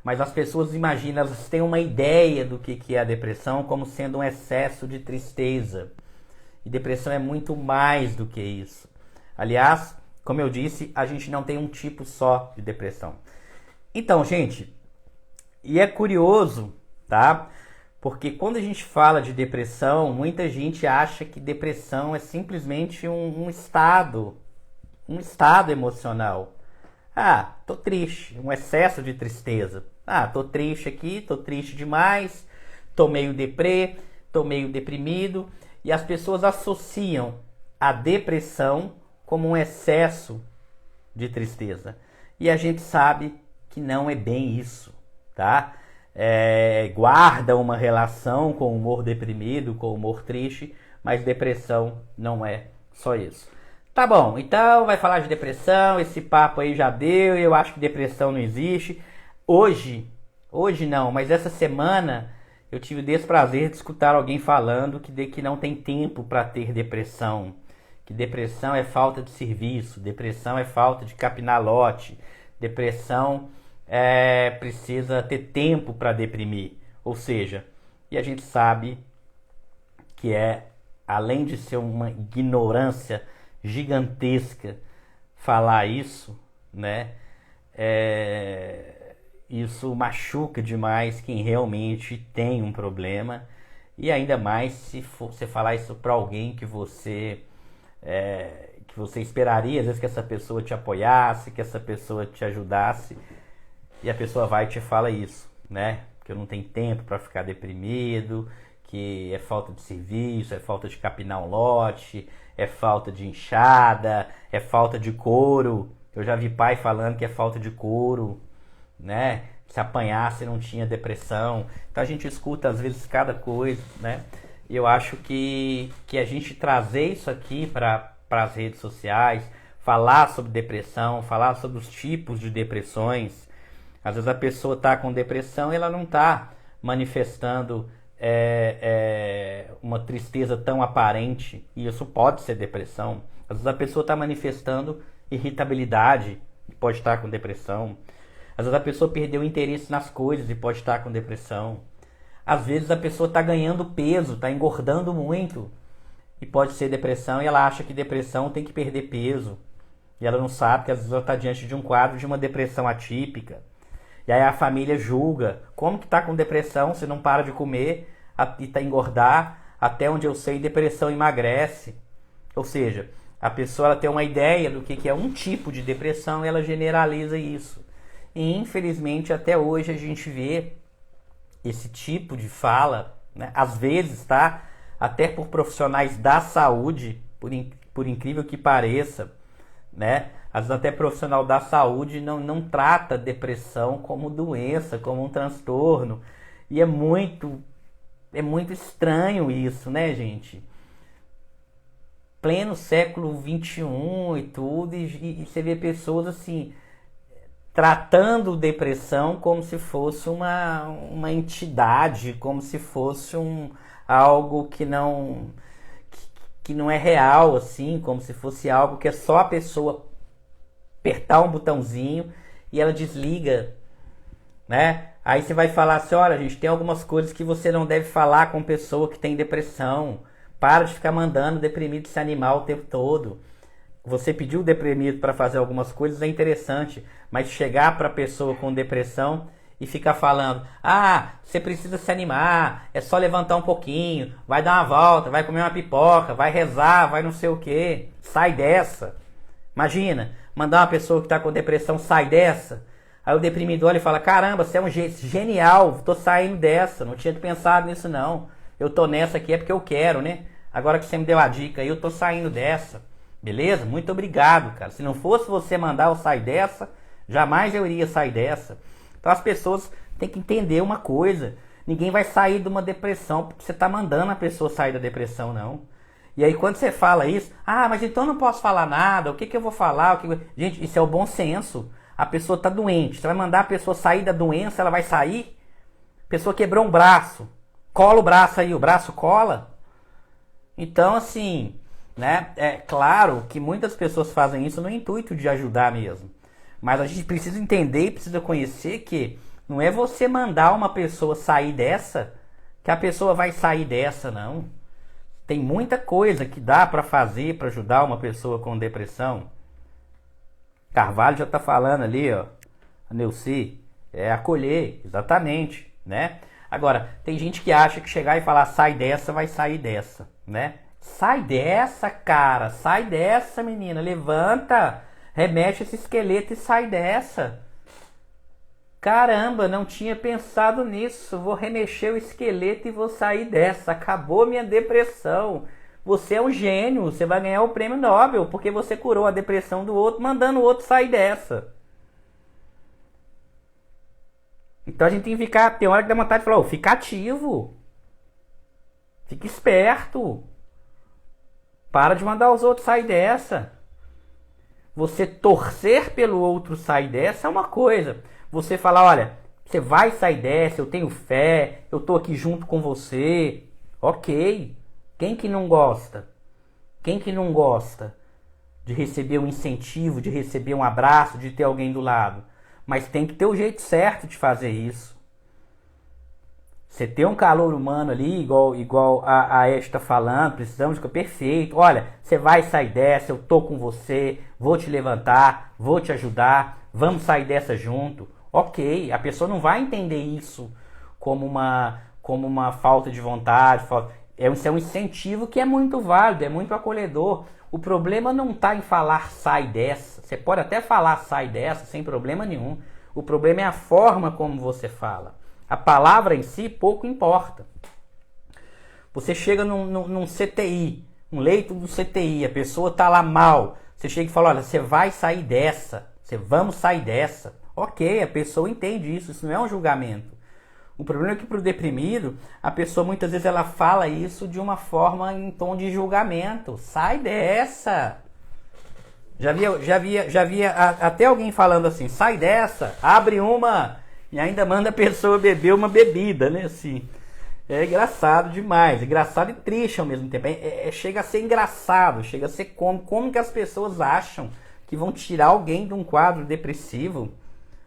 mas as pessoas imaginam, elas têm uma ideia do que é a depressão como sendo um excesso de tristeza. E depressão é muito mais do que isso. Aliás, como eu disse, a gente não tem um tipo só de depressão. Então, gente, e é curioso, tá? Porque quando a gente fala de depressão, muita gente acha que depressão é simplesmente um estado emocional. Ah, tô triste, um excesso de tristeza. Ah, tô triste aqui, tô triste demais, tô meio deprê, tô meio deprimido. E as pessoas associam a depressão como um excesso de tristeza. E a gente sabe que não é bem isso, tá? Guarda uma relação com o humor deprimido, com o humor triste, mas depressão não é só isso. Tá bom, então vai falar de depressão, esse papo aí já deu, eu acho que depressão não existe. Hoje não, mas essa semana eu tive o desprazer de escutar alguém falando que não tem tempo para ter depressão, que depressão é falta de serviço, depressão é falta de capinar lote, depressão precisa ter tempo para deprimir. Ou seja, e a gente sabe que além de ser uma ignorância gigantesca falar isso, né? Isso machuca demais quem realmente tem um problema, e ainda mais se você falar isso para alguém que você esperaria, às vezes, que essa pessoa te apoiasse, que essa pessoa te ajudasse, e a pessoa vai e te fala isso, né? Que eu não tenho tempo para ficar deprimido, que é falta de serviço, é falta de capinar um lote, é falta de enxada, é falta de couro. Eu já vi pai falando que é falta de couro, né? Se apanhasse não tinha depressão. Então a gente escuta às vezes cada coisa, né? E eu acho que a gente trazer isso aqui para as redes sociais, falar sobre depressão, falar sobre os tipos de depressões. Às vezes a pessoa está com depressão e ela não está manifestando uma tristeza tão aparente, e isso pode ser depressão. Às vezes a pessoa está manifestando irritabilidade e pode estar com depressão. Às vezes a pessoa perdeu interesse nas coisas e pode estar com depressão. Às vezes a pessoa está ganhando peso, está engordando muito e pode ser depressão, e ela acha que depressão tem que perder peso. E ela não sabe que às vezes ela está diante de um quadro de uma depressão atípica. E aí a família julga. Como que está com depressão se não para de comer e tá engordar? Até onde eu sei, depressão emagrece. Ou seja, a pessoa ela tem uma ideia do que é um tipo de depressão e ela generaliza isso. E infelizmente até hoje a gente vê esse tipo de fala, né? Às vezes, tá? Até por profissionais da saúde, por incrível que pareça, né? Às vezes até profissional da saúde não trata depressão como doença, como um transtorno. E é muito estranho isso, né, gente? Pleno século XXI e tudo, e você vê pessoas assim, tratando depressão como se fosse uma entidade, como se fosse algo que não é real, assim, como se fosse algo que é só a pessoa apertar um botãozinho e ela desliga, né? Aí você vai falar assim, olha, gente, tem algumas coisas que você não deve falar com pessoa que tem depressão. Para de ficar mandando deprimido se animar o tempo todo. Você pediu o deprimido para fazer algumas coisas é interessante, mas chegar para a pessoa com depressão e ficar falando, você precisa se animar, é só levantar um pouquinho, vai dar uma volta, vai comer uma pipoca, vai rezar, vai não sei o que, sai dessa. Imagina, mandar uma pessoa que está com depressão, sai dessa. Aí o deprimido olha e fala, caramba, você é um genial, tô saindo dessa, não tinha pensado nisso não. Eu tô nessa aqui é porque eu quero, né? Agora que você me deu a dica aí, eu tô saindo dessa. Beleza? Muito obrigado, cara. Se não fosse você mandar eu sair dessa, jamais eu iria sair dessa. Então as pessoas têm que entender uma coisa. Ninguém vai sair de uma depressão porque você está mandando a pessoa sair da depressão, não. E aí quando você fala isso, mas então não posso falar nada, o que eu vou falar? Gente, isso é o bom senso. A pessoa está doente, você vai mandar a pessoa sair da doença, ela vai sair? A pessoa quebrou um braço, cola o braço aí, o braço cola. Então assim, né? É claro que muitas pessoas fazem isso no intuito de ajudar mesmo. Mas a gente precisa entender e precisa conhecer que não é você mandar uma pessoa sair dessa que a pessoa vai sair dessa, não. Tem muita coisa que dá para fazer para ajudar uma pessoa com depressão. Carvalho já está falando ali, ó. A Neuci, é acolher, exatamente, né? Agora, tem gente que acha que chegar e falar sai dessa, vai sair dessa, né? Sai dessa, cara, sai dessa, menina, levanta, remexe esse esqueleto e sai dessa. Caramba, não tinha pensado nisso. Vou remexer o esqueleto e vou sair dessa. Acabou minha depressão. Você é um gênio. Você vai ganhar o prêmio Nobel porque você curou a depressão do outro, mandando o outro sair dessa. Então a gente tem que ficar. Tem hora que dá vontade de falar: oh, fica ativo. Fica esperto. Para de mandar os outros sair dessa. Você torcer pelo outro sair dessa é uma coisa. Você falar, olha, você vai sair dessa, eu tenho fé, eu tô aqui junto com você. Ok. Quem que não gosta? Quem que não gosta de receber um incentivo, de receber um abraço, de ter alguém do lado? Mas tem que ter o jeito certo de fazer isso. Você ter um calor humano ali, igual a Ed está falando, precisamos de perfeito. Olha, você vai sair dessa, eu tô com você, vou te levantar, vou te ajudar, vamos sair dessa junto. Ok, a pessoa não vai entender isso como uma falta de vontade. Isso é um incentivo que é muito válido, é muito acolhedor. O problema não está em falar sai dessa. Você pode até falar sai dessa sem problema nenhum. O problema é a forma como você fala. A palavra em si pouco importa. Você chega num CTI, um leito do CTI, a pessoa está lá mal. Você chega e fala, olha, você vai sair dessa. Vamos sair dessa. Ok, a pessoa entende isso não é um julgamento. O problema é que para o deprimido, a pessoa muitas vezes ela fala isso de uma forma em tom de julgamento. Sai dessa! Já via até alguém falando assim, sai dessa, abre uma e ainda manda a pessoa beber uma bebida, né? Assim, é engraçado demais, engraçado e triste ao mesmo tempo. Chega a ser engraçado, chega a ser cômico. Como que as pessoas acham que vão tirar alguém de um quadro depressivo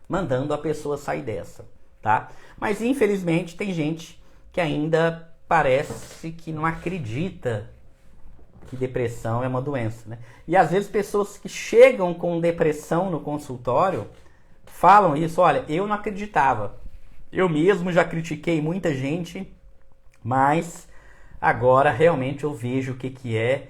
mandando a pessoa sair dessa, tá? Mas infelizmente tem gente que ainda parece que não acredita que depressão é uma doença, né? E às vezes pessoas que chegam com depressão no consultório falam isso, olha, eu não acreditava. Eu mesmo já critiquei muita gente, mas agora realmente eu vejo o que é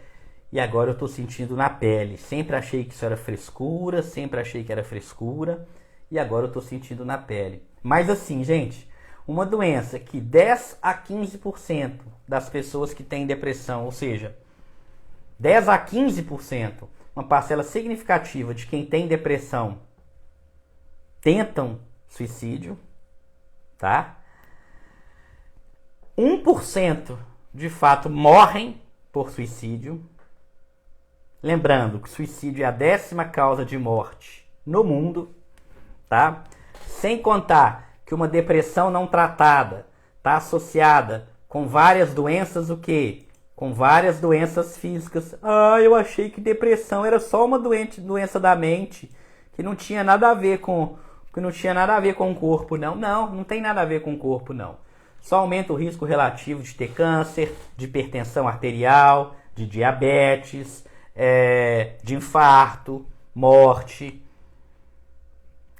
e agora eu estou sentindo na pele. Sempre achei que isso era frescura, sempre achei que era frescura. E agora eu estou sentindo na pele. Mas assim, gente, uma doença que 10 a 15% das pessoas que têm depressão, ou seja, 10 a 15%, uma parcela significativa de quem tem depressão, tentam suicídio, tá? 1% de fato morrem por suicídio. Lembrando que suicídio é a 10ª causa de morte no mundo. Tá? Sem contar que uma depressão não tratada está associada com várias doenças, o quê? Com várias doenças físicas. Ah, eu achei que depressão era só uma doença da mente, que não tinha nada a ver com o corpo, não. Não tem nada a ver com o corpo, não. Só aumenta o risco relativo de ter câncer, de hipertensão arterial, de diabetes, de infarto, morte.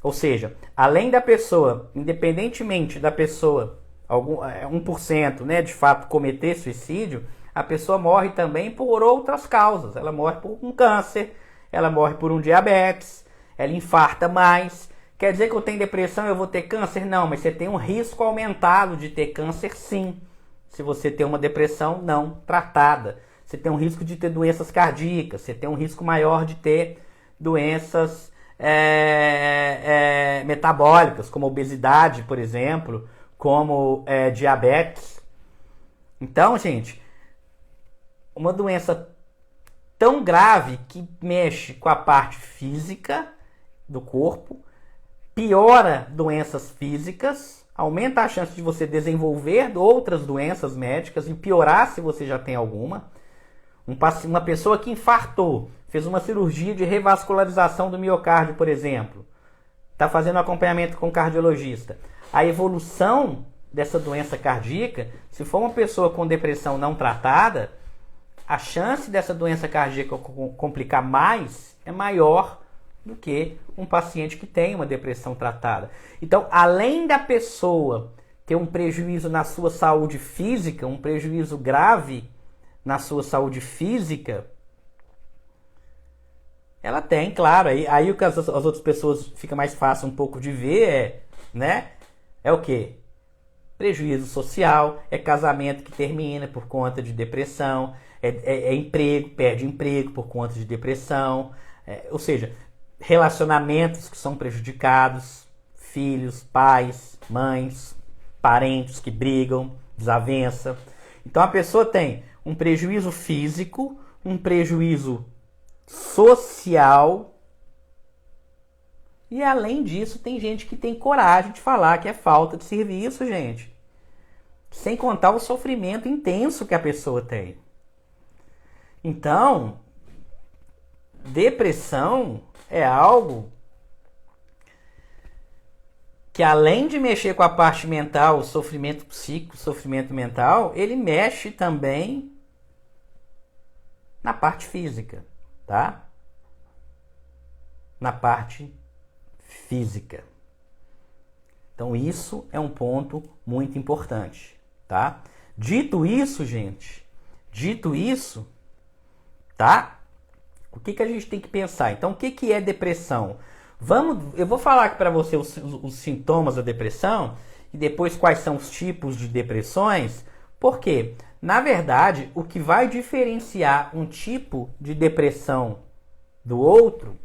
Ou seja, além da pessoa, independentemente da pessoa, 1%, né, de fato cometer suicídio, a pessoa morre também por outras causas. Ela morre por um câncer, ela morre por um diabetes, ela infarta mais. Quer dizer que eu tenho depressão e eu vou ter câncer? Não, mas você tem um risco aumentado de ter câncer, sim. Se você tem uma depressão não tratada. Você tem um risco de ter doenças cardíacas, você tem um risco maior de ter doenças metabólicas, como obesidade, por exemplo, como diabetes. Então, gente, uma doença tão grave que mexe com a parte física do corpo, piora doenças físicas, aumenta a chance de você desenvolver outras doenças médicas e piorar se você já tem alguma. Uma pessoa que infartou, fez uma cirurgia de revascularização do miocárdio, por exemplo. está fazendo um acompanhamento com o cardiologista. A evolução dessa doença cardíaca, se for uma pessoa com depressão não tratada, a chance dessa doença cardíaca complicar mais é maior do que um paciente que tem uma depressão tratada. Então, além da pessoa ter um prejuízo na sua saúde física, um prejuízo grave na sua saúde física, ela tem, claro, aí o que as outras pessoas fica mais fácil um pouco de ver é o quê? Prejuízo social, é casamento que termina por conta de depressão, é emprego, perde emprego por conta de depressão, ou seja, relacionamentos que são prejudicados, filhos, pais, mães, parentes que brigam, desavença. Então a pessoa tem um prejuízo físico, um prejuízo social e além disso tem gente que tem coragem de falar que é falta de serviço, gente. Sem contar o sofrimento intenso que a pessoa tem. Então, depressão é algo que além de mexer com a parte mental, o sofrimento psíquico, o sofrimento mental, ele mexe também na parte física, tá? Na parte física. Então isso é um ponto muito importante, tá? Dito isso, gente, tá? O que a gente tem que pensar? Então, o que é depressão? Eu vou falar aqui para você os sintomas da depressão e depois quais são os tipos de depressões, porque, na verdade, o que vai diferenciar um tipo de depressão do outro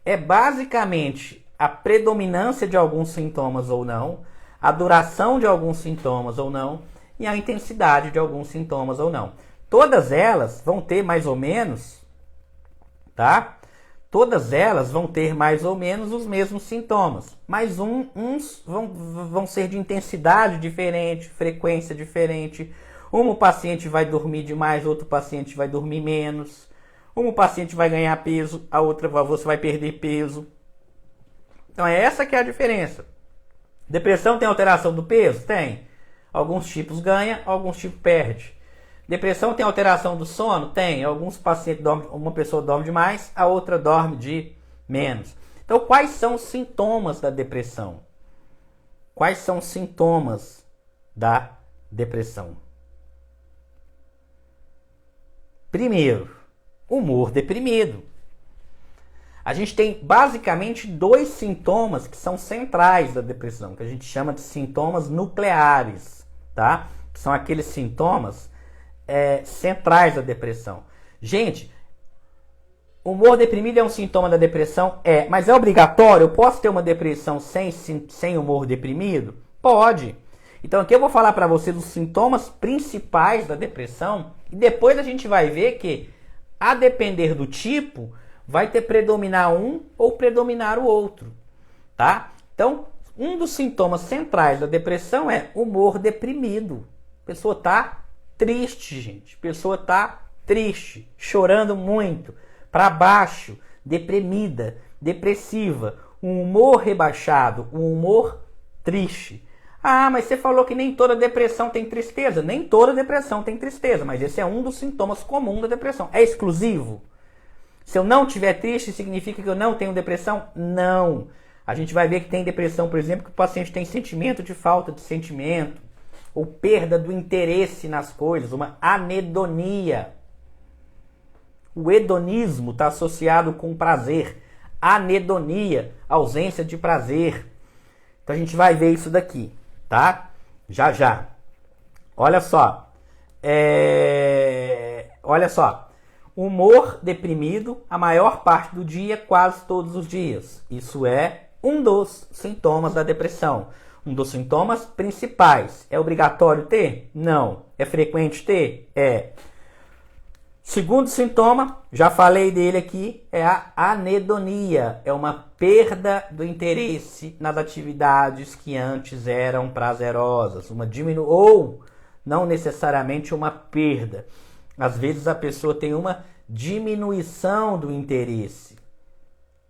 é basicamente a predominância de alguns sintomas ou não, a duração de alguns sintomas ou não e a intensidade de alguns sintomas ou não. Todas elas vão ter mais ou menos, tá? Todas elas vão ter mais ou menos os mesmos sintomas, mas uns vão ser de intensidade diferente, frequência diferente. Um paciente vai dormir demais, outro paciente vai dormir menos. Um paciente vai ganhar peso, a outra você vai perder peso. Então é essa que é a diferença. Depressão tem alteração do peso? Tem. Alguns tipos ganha, alguns tipos perde. Depressão tem alteração do sono? Tem. Alguns pacientes dormem, uma pessoa dorme demais, a outra dorme de menos. Então, quais são os sintomas da depressão? Quais são os sintomas da depressão? Primeiro, humor deprimido. A gente tem basicamente dois sintomas que são centrais da depressão, que a gente chama de sintomas nucleares, tá? Que são aqueles sintomas centrais da depressão. Gente, humor deprimido é um sintoma da depressão? Mas é obrigatório? Eu posso ter uma depressão sem humor deprimido? Pode. Então aqui eu vou falar para vocês os sintomas principais da depressão e depois a gente vai ver que, a depender do tipo, vai ter predominar um ou predominar o outro, tá? Então, um dos sintomas centrais da depressão é humor deprimido. A pessoa tá triste, gente. A pessoa tá triste, chorando muito, para baixo, deprimida, depressiva, um humor rebaixado, um humor triste. Ah, mas você falou que nem toda depressão tem tristeza. Nem toda depressão tem tristeza, mas esse é um dos sintomas comuns da depressão. É exclusivo? Se eu não estiver triste, significa que eu não tenho depressão? Não. A gente vai ver que tem depressão, por exemplo, que o paciente tem sentimento de falta de sentimento, ou perda do interesse nas coisas, uma anedonia. O hedonismo está associado com prazer. Anedonia, ausência de prazer. Então a gente vai ver isso daqui, tá? Já, já. Olha só. Olha só. Humor deprimido a maior parte do dia, quase todos os dias. Isso é um dos sintomas da depressão. Um dos sintomas principais. É obrigatório ter? Não. É frequente ter? É. Segundo sintoma, já falei dele aqui, é a anedonia. É uma perda do interesse nas atividades que antes eram prazerosas. Ou, não necessariamente uma perda. Às vezes a pessoa tem uma diminuição do interesse.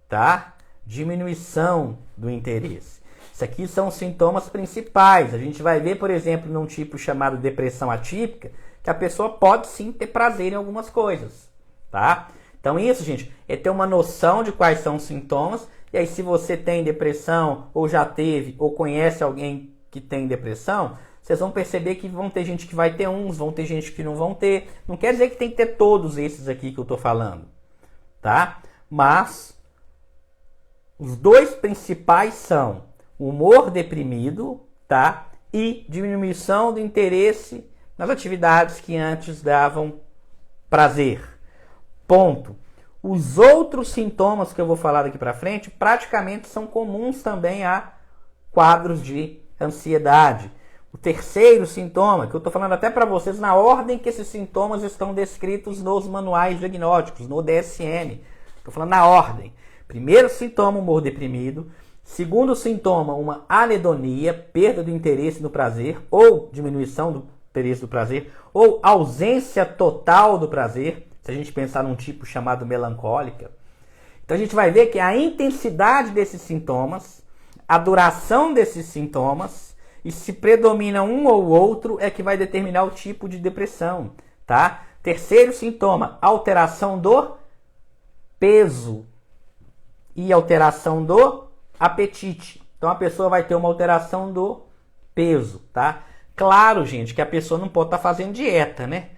Tá? diminuição do interesse. Isso aqui são os sintomas principais. A gente vai ver, por exemplo, num tipo chamado depressão atípica, que a pessoa pode sim ter prazer em algumas coisas, tá? Então isso, gente, é ter uma noção de quais são os sintomas. E aí, se você tem depressão, ou já teve, ou conhece alguém que tem depressão, vocês vão perceber que vão ter gente que vai ter uns, vão ter gente que não vão ter. Não quer dizer que tem que ter todos esses aqui que eu estou falando, tá? Mas os dois principais são humor deprimido, tá? E diminuição do interesse nas atividades que antes davam prazer. Ponto. Os outros sintomas que eu vou falar daqui para frente praticamente são comuns também a quadros de ansiedade. O terceiro sintoma, que eu estou falando até para vocês na ordem que esses sintomas estão descritos nos manuais diagnósticos, no DSM. Estou falando na ordem. Primeiro sintoma, humor deprimido. Segundo sintoma, uma anedonia, perda do interesse no prazer, ou diminuição do interesse do prazer, ou ausência total do prazer, se a gente pensar num tipo chamado melancólica. Então a gente vai ver que a intensidade desses sintomas, a duração desses sintomas, e se predomina um ou outro, é que vai determinar o tipo de depressão, tá? Terceiro sintoma, alteração do peso e alteração do apetite. Então a pessoa vai ter uma alteração do peso, tá? Claro, gente, que a pessoa não pode estar fazendo dieta, né?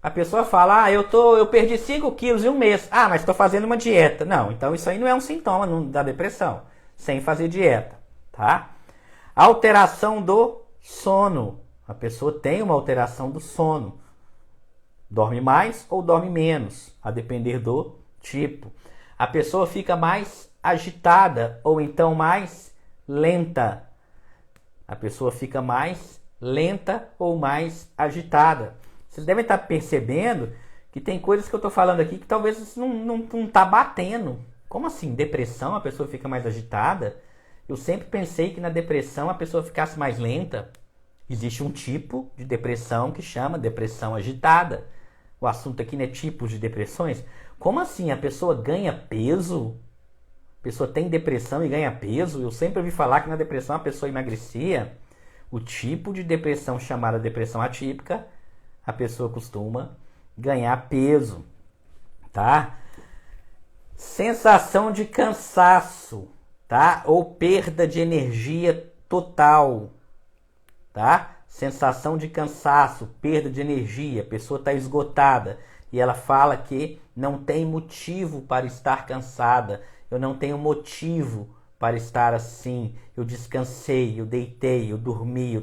A pessoa fala, eu perdi 5 quilos em um mês. Ah, mas estou fazendo uma dieta. Não, então isso aí não é um sintoma da depressão, sem fazer dieta, tá? Alteração do sono. A pessoa tem uma alteração do sono. Dorme mais ou dorme menos, a depender do tipo. A pessoa fica mais agitada ou então mais lenta. A pessoa fica mais lenta ou mais agitada. Vocês devem estar percebendo que tem coisas que eu estou falando aqui que talvez não está batendo. Como assim? Depressão, a pessoa fica mais agitada? Eu sempre pensei que na depressão a pessoa ficasse mais lenta. Existe um tipo de depressão que chama depressão agitada. O assunto aqui não é tipos de depressões. Como assim? A pessoa ganha peso? A pessoa tem depressão e ganha peso? Eu sempre ouvi falar que na depressão a pessoa emagrecia. O tipo de depressão chamada depressão atípica, a pessoa costuma ganhar peso, tá? Sensação de cansaço, tá? Ou perda de energia total, tá? Sensação de cansaço, perda de energia, a pessoa está esgotada e ela fala que não tem motivo para estar cansada. Eu não tenho motivo para estar assim. Eu descansei, eu deitei, eu dormi,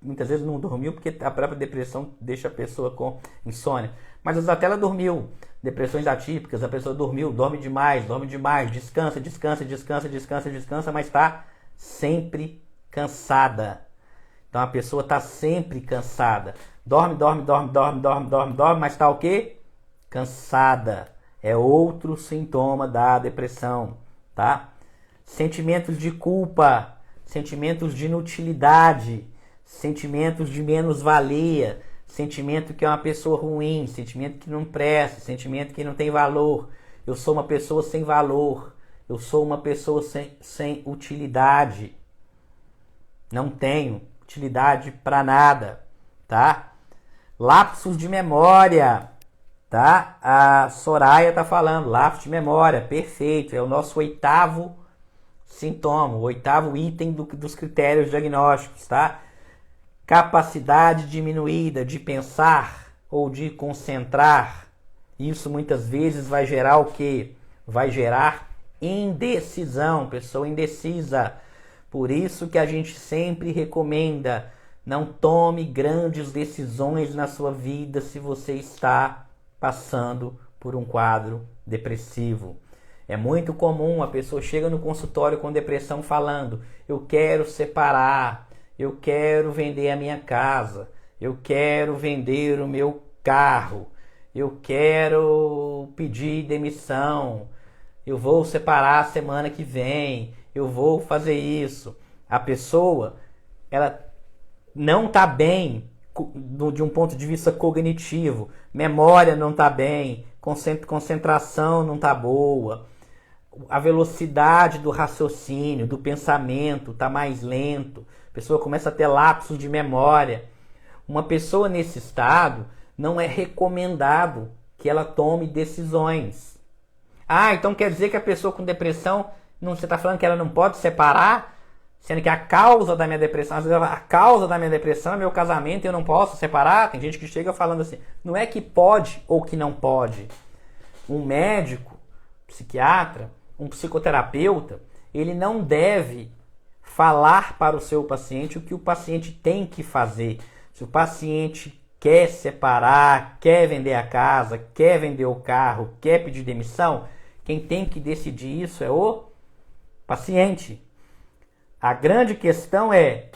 muitas vezes não dormiu porque a própria depressão deixa a pessoa com insônia. Mas às vezes até ela dormiu. Depressões atípicas, a pessoa dormiu, dorme demais, descansa, mas está sempre cansada. Então a pessoa está sempre cansada. Dorme, mas está o quê? Cansada. É outro sintoma da depressão, tá? Sentimentos de culpa, sentimentos de inutilidade, sentimentos de menos-valia, sentimento que é uma pessoa ruim, sentimento que não presta, sentimento que não tem valor. Eu sou uma pessoa sem valor, eu sou uma pessoa sem utilidade. Não tenho utilidade para nada, tá? Lapsos de memória, tá? A Soraya tá falando, lapsos de memória, perfeito, é o nosso 8º sintoma, o 8º item dos critérios diagnósticos, tá? Capacidade diminuída de pensar ou de concentrar. Isso muitas vezes vai gerar o quê? Vai gerar indecisão, pessoa indecisa. Por isso que a gente sempre recomenda, não tome grandes decisões na sua vida se você está passando por um quadro depressivo. É muito comum a pessoa chega no consultório com depressão falando, eu quero separar, eu quero vender a minha casa, eu quero vender o meu carro, eu quero pedir demissão, eu vou separar a semana que vem, eu vou fazer isso. A pessoa, ela não está bem de um ponto de vista cognitivo, memória não está bem, concentração não está boa, a velocidade do raciocínio, do pensamento está mais lento, a pessoa começa a ter lapsos de memória. Uma pessoa nesse estado não é recomendado que ela tome decisões. Ah, então quer dizer que a pessoa com depressão, não, você está falando que ela não pode separar? Sendo que a causa da minha depressão, às vezes a causa da minha depressão é meu casamento e eu não posso separar? Tem gente que chega falando assim, não é que pode ou que não pode. Um médico, psiquiatra, um psicoterapeuta, ele não deve falar para o seu paciente o que o paciente tem que fazer. Se o paciente quer separar, quer vender a casa, quer vender o carro, quer pedir demissão, quem tem que decidir isso é o paciente. A grande questão é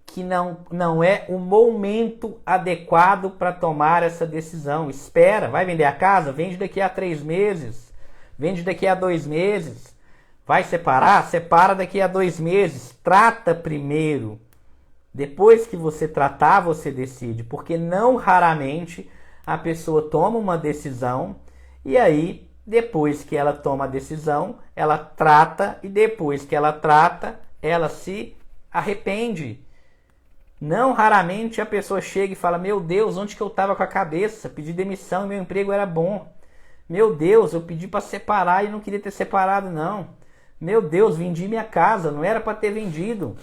que não é o momento adequado para tomar essa decisão. Espera, vai vender a casa? Vende daqui a 3 meses. Vende daqui a 2 meses. Vai separar? Separa daqui a 2 meses. Trata primeiro. Depois que você tratar, você decide. Porque não raramente a pessoa toma uma decisão e aí, depois que ela toma a decisão, ela trata e depois que ela trata, ela se arrepende. Não raramente a pessoa chega e fala, meu Deus, onde que eu estava com a cabeça? Pedi demissão e meu emprego era bom. Meu Deus, eu pedi para separar e não queria ter separado, não. Meu Deus, vendi minha casa, não era para ter vendido.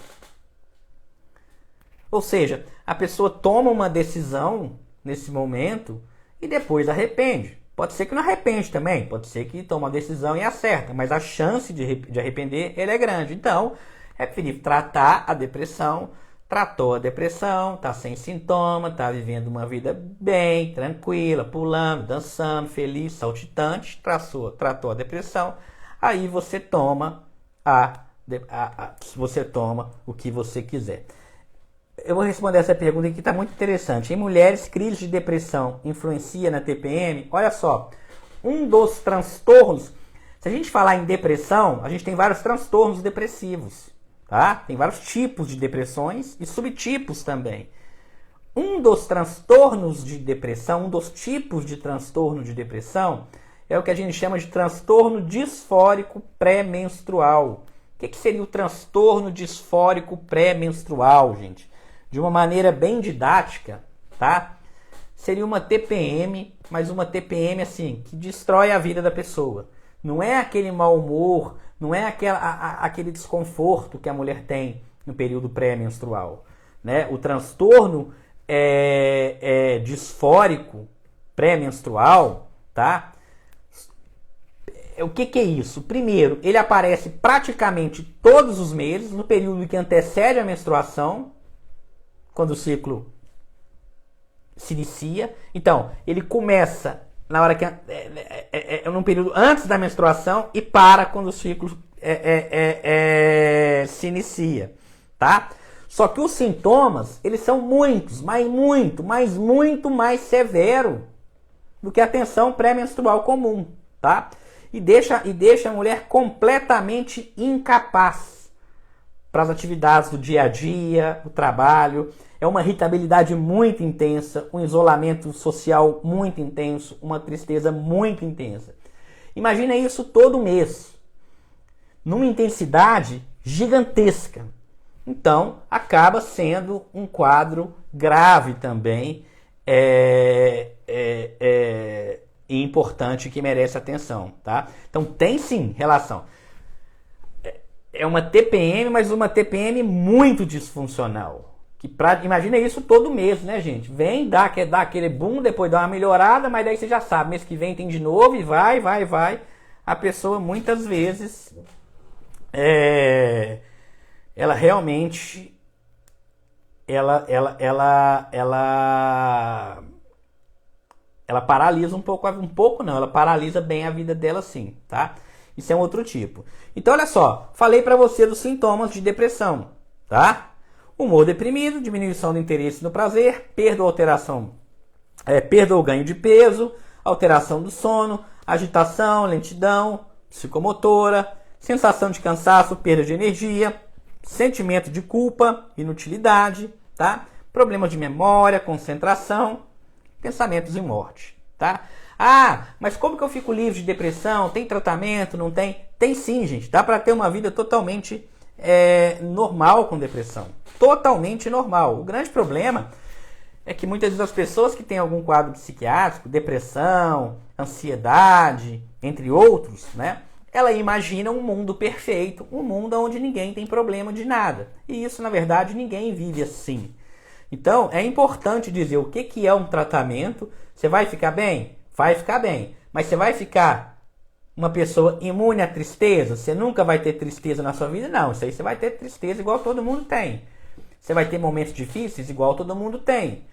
Ou seja, a pessoa toma uma decisão nesse momento e depois arrepende. Pode ser que não arrepende também, pode ser que toma uma decisão e acerta, mas a chance de arrepender ela é grande. Então, é preferível tratar a depressão, tratou a depressão, está sem sintoma, está vivendo uma vida bem, tranquila, pulando, dançando, feliz, saltitante, tratou a depressão, aí você toma você toma o que você quiser. Eu vou responder essa pergunta aqui que está muito interessante. Em mulheres, crise de depressão influencia na TPM? Olha só, um dos transtornos, se a gente falar em depressão, a gente tem vários transtornos depressivos, tá? Tem vários tipos de depressões e subtipos também. Um dos transtornos de depressão, um dos tipos de transtorno de depressão é o que a gente chama de transtorno disfórico pré-menstrual. O que seria o transtorno disfórico pré-menstrual, gente? De uma maneira bem didática, tá? Seria uma TPM, mas uma TPM assim, que destrói a vida da pessoa. Não é aquele mau humor, não é aquele desconforto que a mulher tem no período pré-menstrual, né? O transtorno disfórico pré-menstrual, tá? O que é isso? Primeiro, ele aparece praticamente todos os meses, no período que antecede a menstruação, quando o ciclo se inicia. Então, ele começa na hora que num período antes da menstruação e para quando o ciclo se inicia, tá? Só que os sintomas, eles são muito mais severo do que a tensão pré-menstrual comum, tá? E deixa a mulher completamente incapaz para as atividades do dia a dia, o trabalho. É uma irritabilidade muito intensa, um isolamento social muito intenso, uma tristeza muito intensa. Imagina isso todo mês, numa intensidade gigantesca. Então, acaba sendo um quadro grave também e importante que merece atenção, tá? Então, tem sim relação. É uma TPM, mas uma TPM muito disfuncional. Imagina isso todo mês, né, gente? Vem, dá aquele boom, depois dá uma melhorada, mas daí você já sabe, mês que vem tem de novo e vai. A pessoa muitas vezes ela realmente ela paralisa um pouco não, ela paralisa bem a vida dela sim, tá? Isso é um outro tipo. Então, olha só, falei pra você dos sintomas de depressão, tá? Humor deprimido, diminuição do interesse no prazer, perda ou ganho de peso, alteração do sono, agitação, lentidão, psicomotora, sensação de cansaço, perda de energia, sentimento de culpa, inutilidade, tá? Problemas de memória, concentração, pensamentos em morte, tá? Ah, mas como que eu fico livre de depressão? Tem tratamento? Não tem? Tem sim, gente. Dá para ter uma vida totalmente normal com depressão. Totalmente normal. O grande problema é que muitas vezes as pessoas que têm algum quadro psiquiátrico, depressão, ansiedade, entre outros, né? Ela imagina um mundo perfeito, um mundo onde ninguém tem problema de nada. E isso, na verdade, ninguém vive assim. Então, é importante dizer o que é um tratamento. Você vai ficar bem? Vai ficar bem. Mas você vai ficar uma pessoa imune à tristeza? Você nunca vai ter tristeza na sua vida? Não, isso aí você vai ter tristeza igual todo mundo tem. Você vai ter momentos difíceis igual todo mundo tem.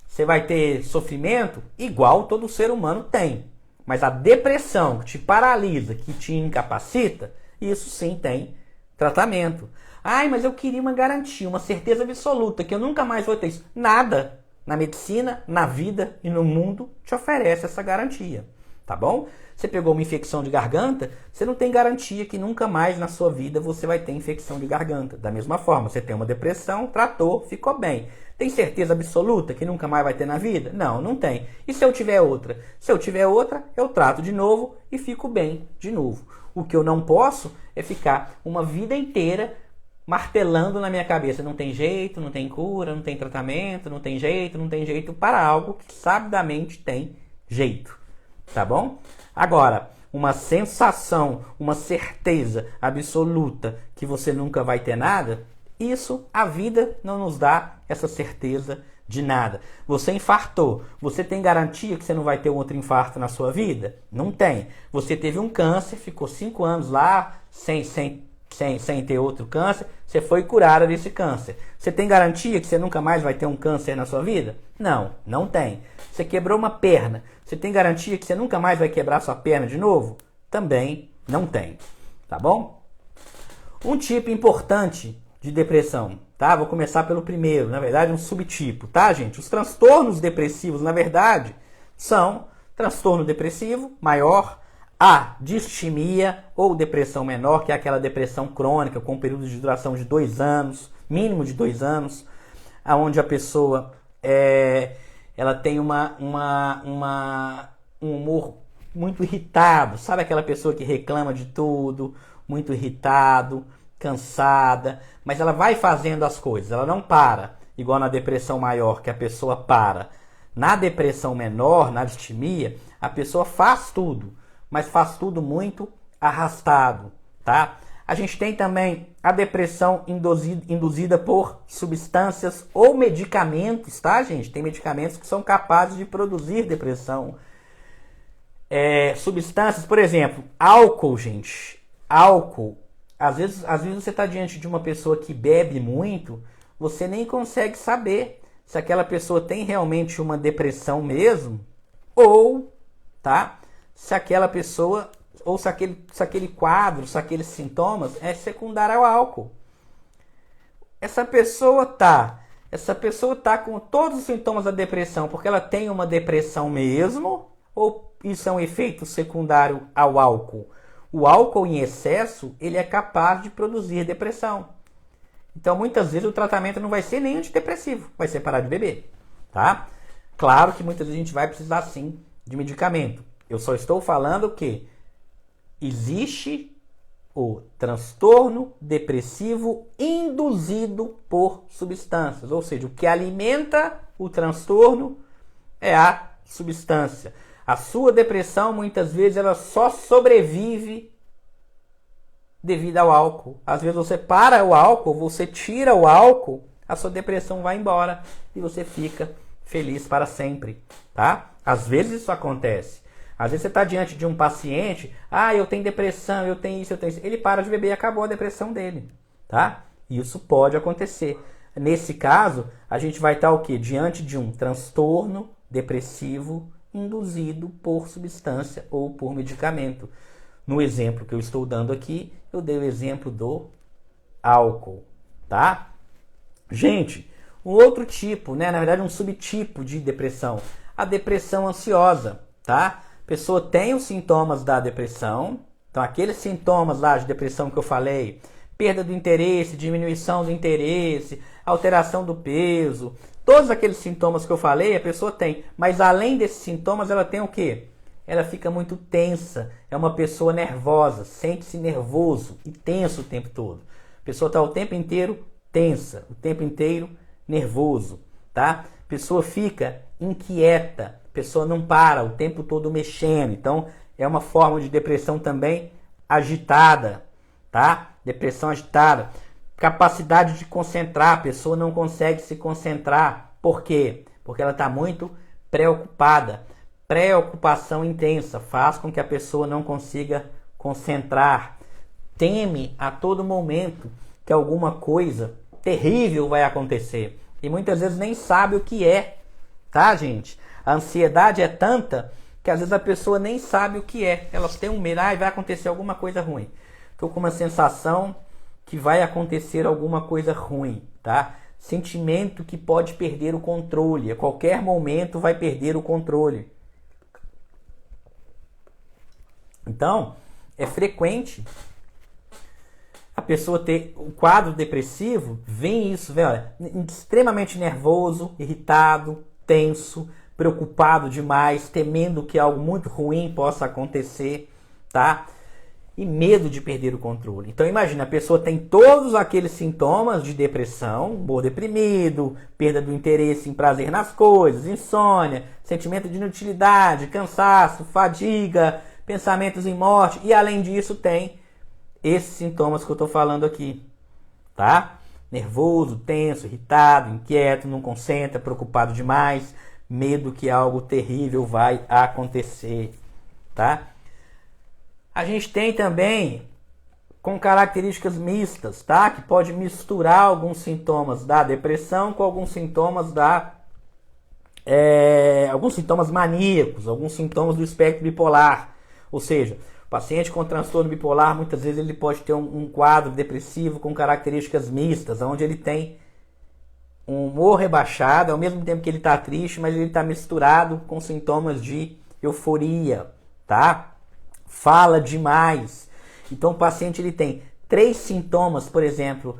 Você vai ter sofrimento igual todo ser humano tem. Mas a depressão que te paralisa, que te incapacita, isso sim tem tratamento. Ai, mas eu queria uma garantia, uma certeza absoluta que eu nunca mais vou ter isso. Nada na medicina, na vida e no mundo te oferece essa garantia, tá bom? Você pegou uma infecção de garganta, você não tem garantia que nunca mais na sua vida você vai ter infecção de garganta. Da mesma forma, você tem uma depressão, tratou, ficou bem. Tem certeza absoluta que nunca mais vai ter na vida? Não, não tem. E se eu tiver outra? Se eu tiver outra, eu trato de novo e fico bem de novo. O que eu não posso é ficar uma vida inteira martelando na minha cabeça. Não tem jeito, não tem cura, não tem tratamento, não tem jeito para algo que sabidamente tem jeito. Tá bom? Agora, uma sensação, uma certeza absoluta que você nunca vai ter nada, isso, a vida não nos dá essa certeza de nada. Você infartou, você tem garantia que você não vai ter outro infarto na sua vida? Não tem. Você teve um câncer, ficou 5 anos lá, sem ter outro câncer, você foi curada desse câncer. Você tem garantia que você nunca mais vai ter um câncer na sua vida? Não, não tem. Você quebrou uma perna, você tem garantia que você nunca mais vai quebrar sua perna de novo? Também não tem, tá bom? Um tipo importante de depressão, tá? Vou começar pelo primeiro, na verdade um subtipo, tá, gente? Os transtornos depressivos, na verdade, são transtorno depressivo maior, a distimia ou depressão menor, que é aquela depressão crônica com período de duração de 2 anos, mínimo de 2 anos, onde a pessoa ela tem um humor muito irritado, sabe aquela pessoa que reclama de tudo, muito irritado, cansada, mas ela vai fazendo as coisas, ela não para, igual na depressão maior, que a pessoa para. Na depressão menor, na distimia, a pessoa faz tudo, mas faz tudo muito arrastado, tá? A gente tem também a depressão induzida por substâncias ou medicamentos, tá, gente? Tem medicamentos que são capazes de produzir depressão. Substâncias, por exemplo, álcool, gente. Álcool. Às vezes você está diante de uma pessoa que bebe muito, você nem consegue saber se aquela pessoa tem realmente uma depressão mesmo, ou, tá? Se aquela pessoa, ou se aquele quadro, se aqueles sintomas é secundário ao álcool. Essa pessoa tá com todos os sintomas da depressão porque ela tem uma depressão mesmo, ou isso é um efeito secundário ao álcool? O álcool em excesso, ele é capaz de produzir depressão. Então, muitas vezes o tratamento não vai ser nem antidepressivo, vai ser parar de beber, tá? Claro que muitas vezes a gente vai precisar sim de medicamento. Eu só estou falando que existe o transtorno depressivo induzido por substâncias, ou seja, o que alimenta o transtorno é a substância. A sua depressão, muitas vezes, ela só sobrevive devido ao álcool. Às vezes você para o álcool, você tira o álcool, a sua depressão vai embora e você fica feliz para sempre, tá? Às vezes isso acontece. Às vezes você está diante de um paciente, eu tenho depressão, eu tenho isso. Ele para de beber e acabou a depressão dele, tá? Isso pode acontecer. Nesse caso, a gente vai estar o quê? Diante de um transtorno depressivo induzido por substância ou por medicamento. No exemplo que eu estou dando aqui, eu dei o exemplo do álcool, tá? Gente, um outro tipo, né? Na verdade um subtipo de depressão, a depressão ansiosa, tá? A pessoa tem os sintomas da depressão, então aqueles sintomas lá de depressão que eu falei, perda do interesse, diminuição do interesse, alteração do peso, todos aqueles sintomas que eu falei, a pessoa tem. Mas além desses sintomas, ela tem o quê? ela fica muito tensa, é uma pessoa nervosa, sente-se nervoso e tenso o tempo todo. A pessoa está o tempo inteiro tensa, o tempo inteiro nervoso, tá? A pessoa fica inquieta, a pessoa não para, o tempo todo mexendo. Então, é uma forma de depressão também agitada, tá? Depressão agitada. Capacidade de concentrar, a pessoa não consegue se concentrar. Por quê? Porque ela está muito preocupada. Preocupação intensa faz com que a pessoa não consiga concentrar. Teme a todo momento que alguma coisa terrível vai acontecer. E muitas vezes nem sabe o que é, tá, gente? A ansiedade é tanta que às vezes a pessoa nem sabe o que é. Elas têm um medo, vai acontecer alguma coisa ruim. Estou com uma sensação que vai acontecer alguma coisa ruim, tá? Sentimento que pode perder o controle. A qualquer momento vai perder o controle. Então, é frequente a pessoa ter o quadro depressivo, vem isso, vem, olha, extremamente nervoso, irritado, tenso, preocupado demais, temendo que algo muito ruim possa acontecer, tá? E medo de perder o controle. Então imagina, a pessoa tem todos aqueles sintomas de depressão, humor deprimido, perda do interesse em prazer nas coisas, insônia, sentimento de inutilidade, cansaço, fadiga, pensamentos em morte, e além disso tem esses sintomas que eu estou falando aqui, tá? Nervoso, tenso, irritado, inquieto, não concentra, preocupado demais, medo que algo terrível vai acontecer, tá? A gente tem também com características mistas, tá? Que pode misturar alguns sintomas da depressão com alguns sintomas alguns sintomas maníacos, alguns sintomas do espectro bipolar. Ou seja, o paciente com transtorno bipolar, muitas vezes ele pode ter um quadro depressivo com características mistas, onde ele tem um humor rebaixado, ao mesmo tempo que ele está triste, mas ele está misturado com sintomas de euforia, tá? Fala demais. Então o paciente ele tem 3 sintomas, por exemplo,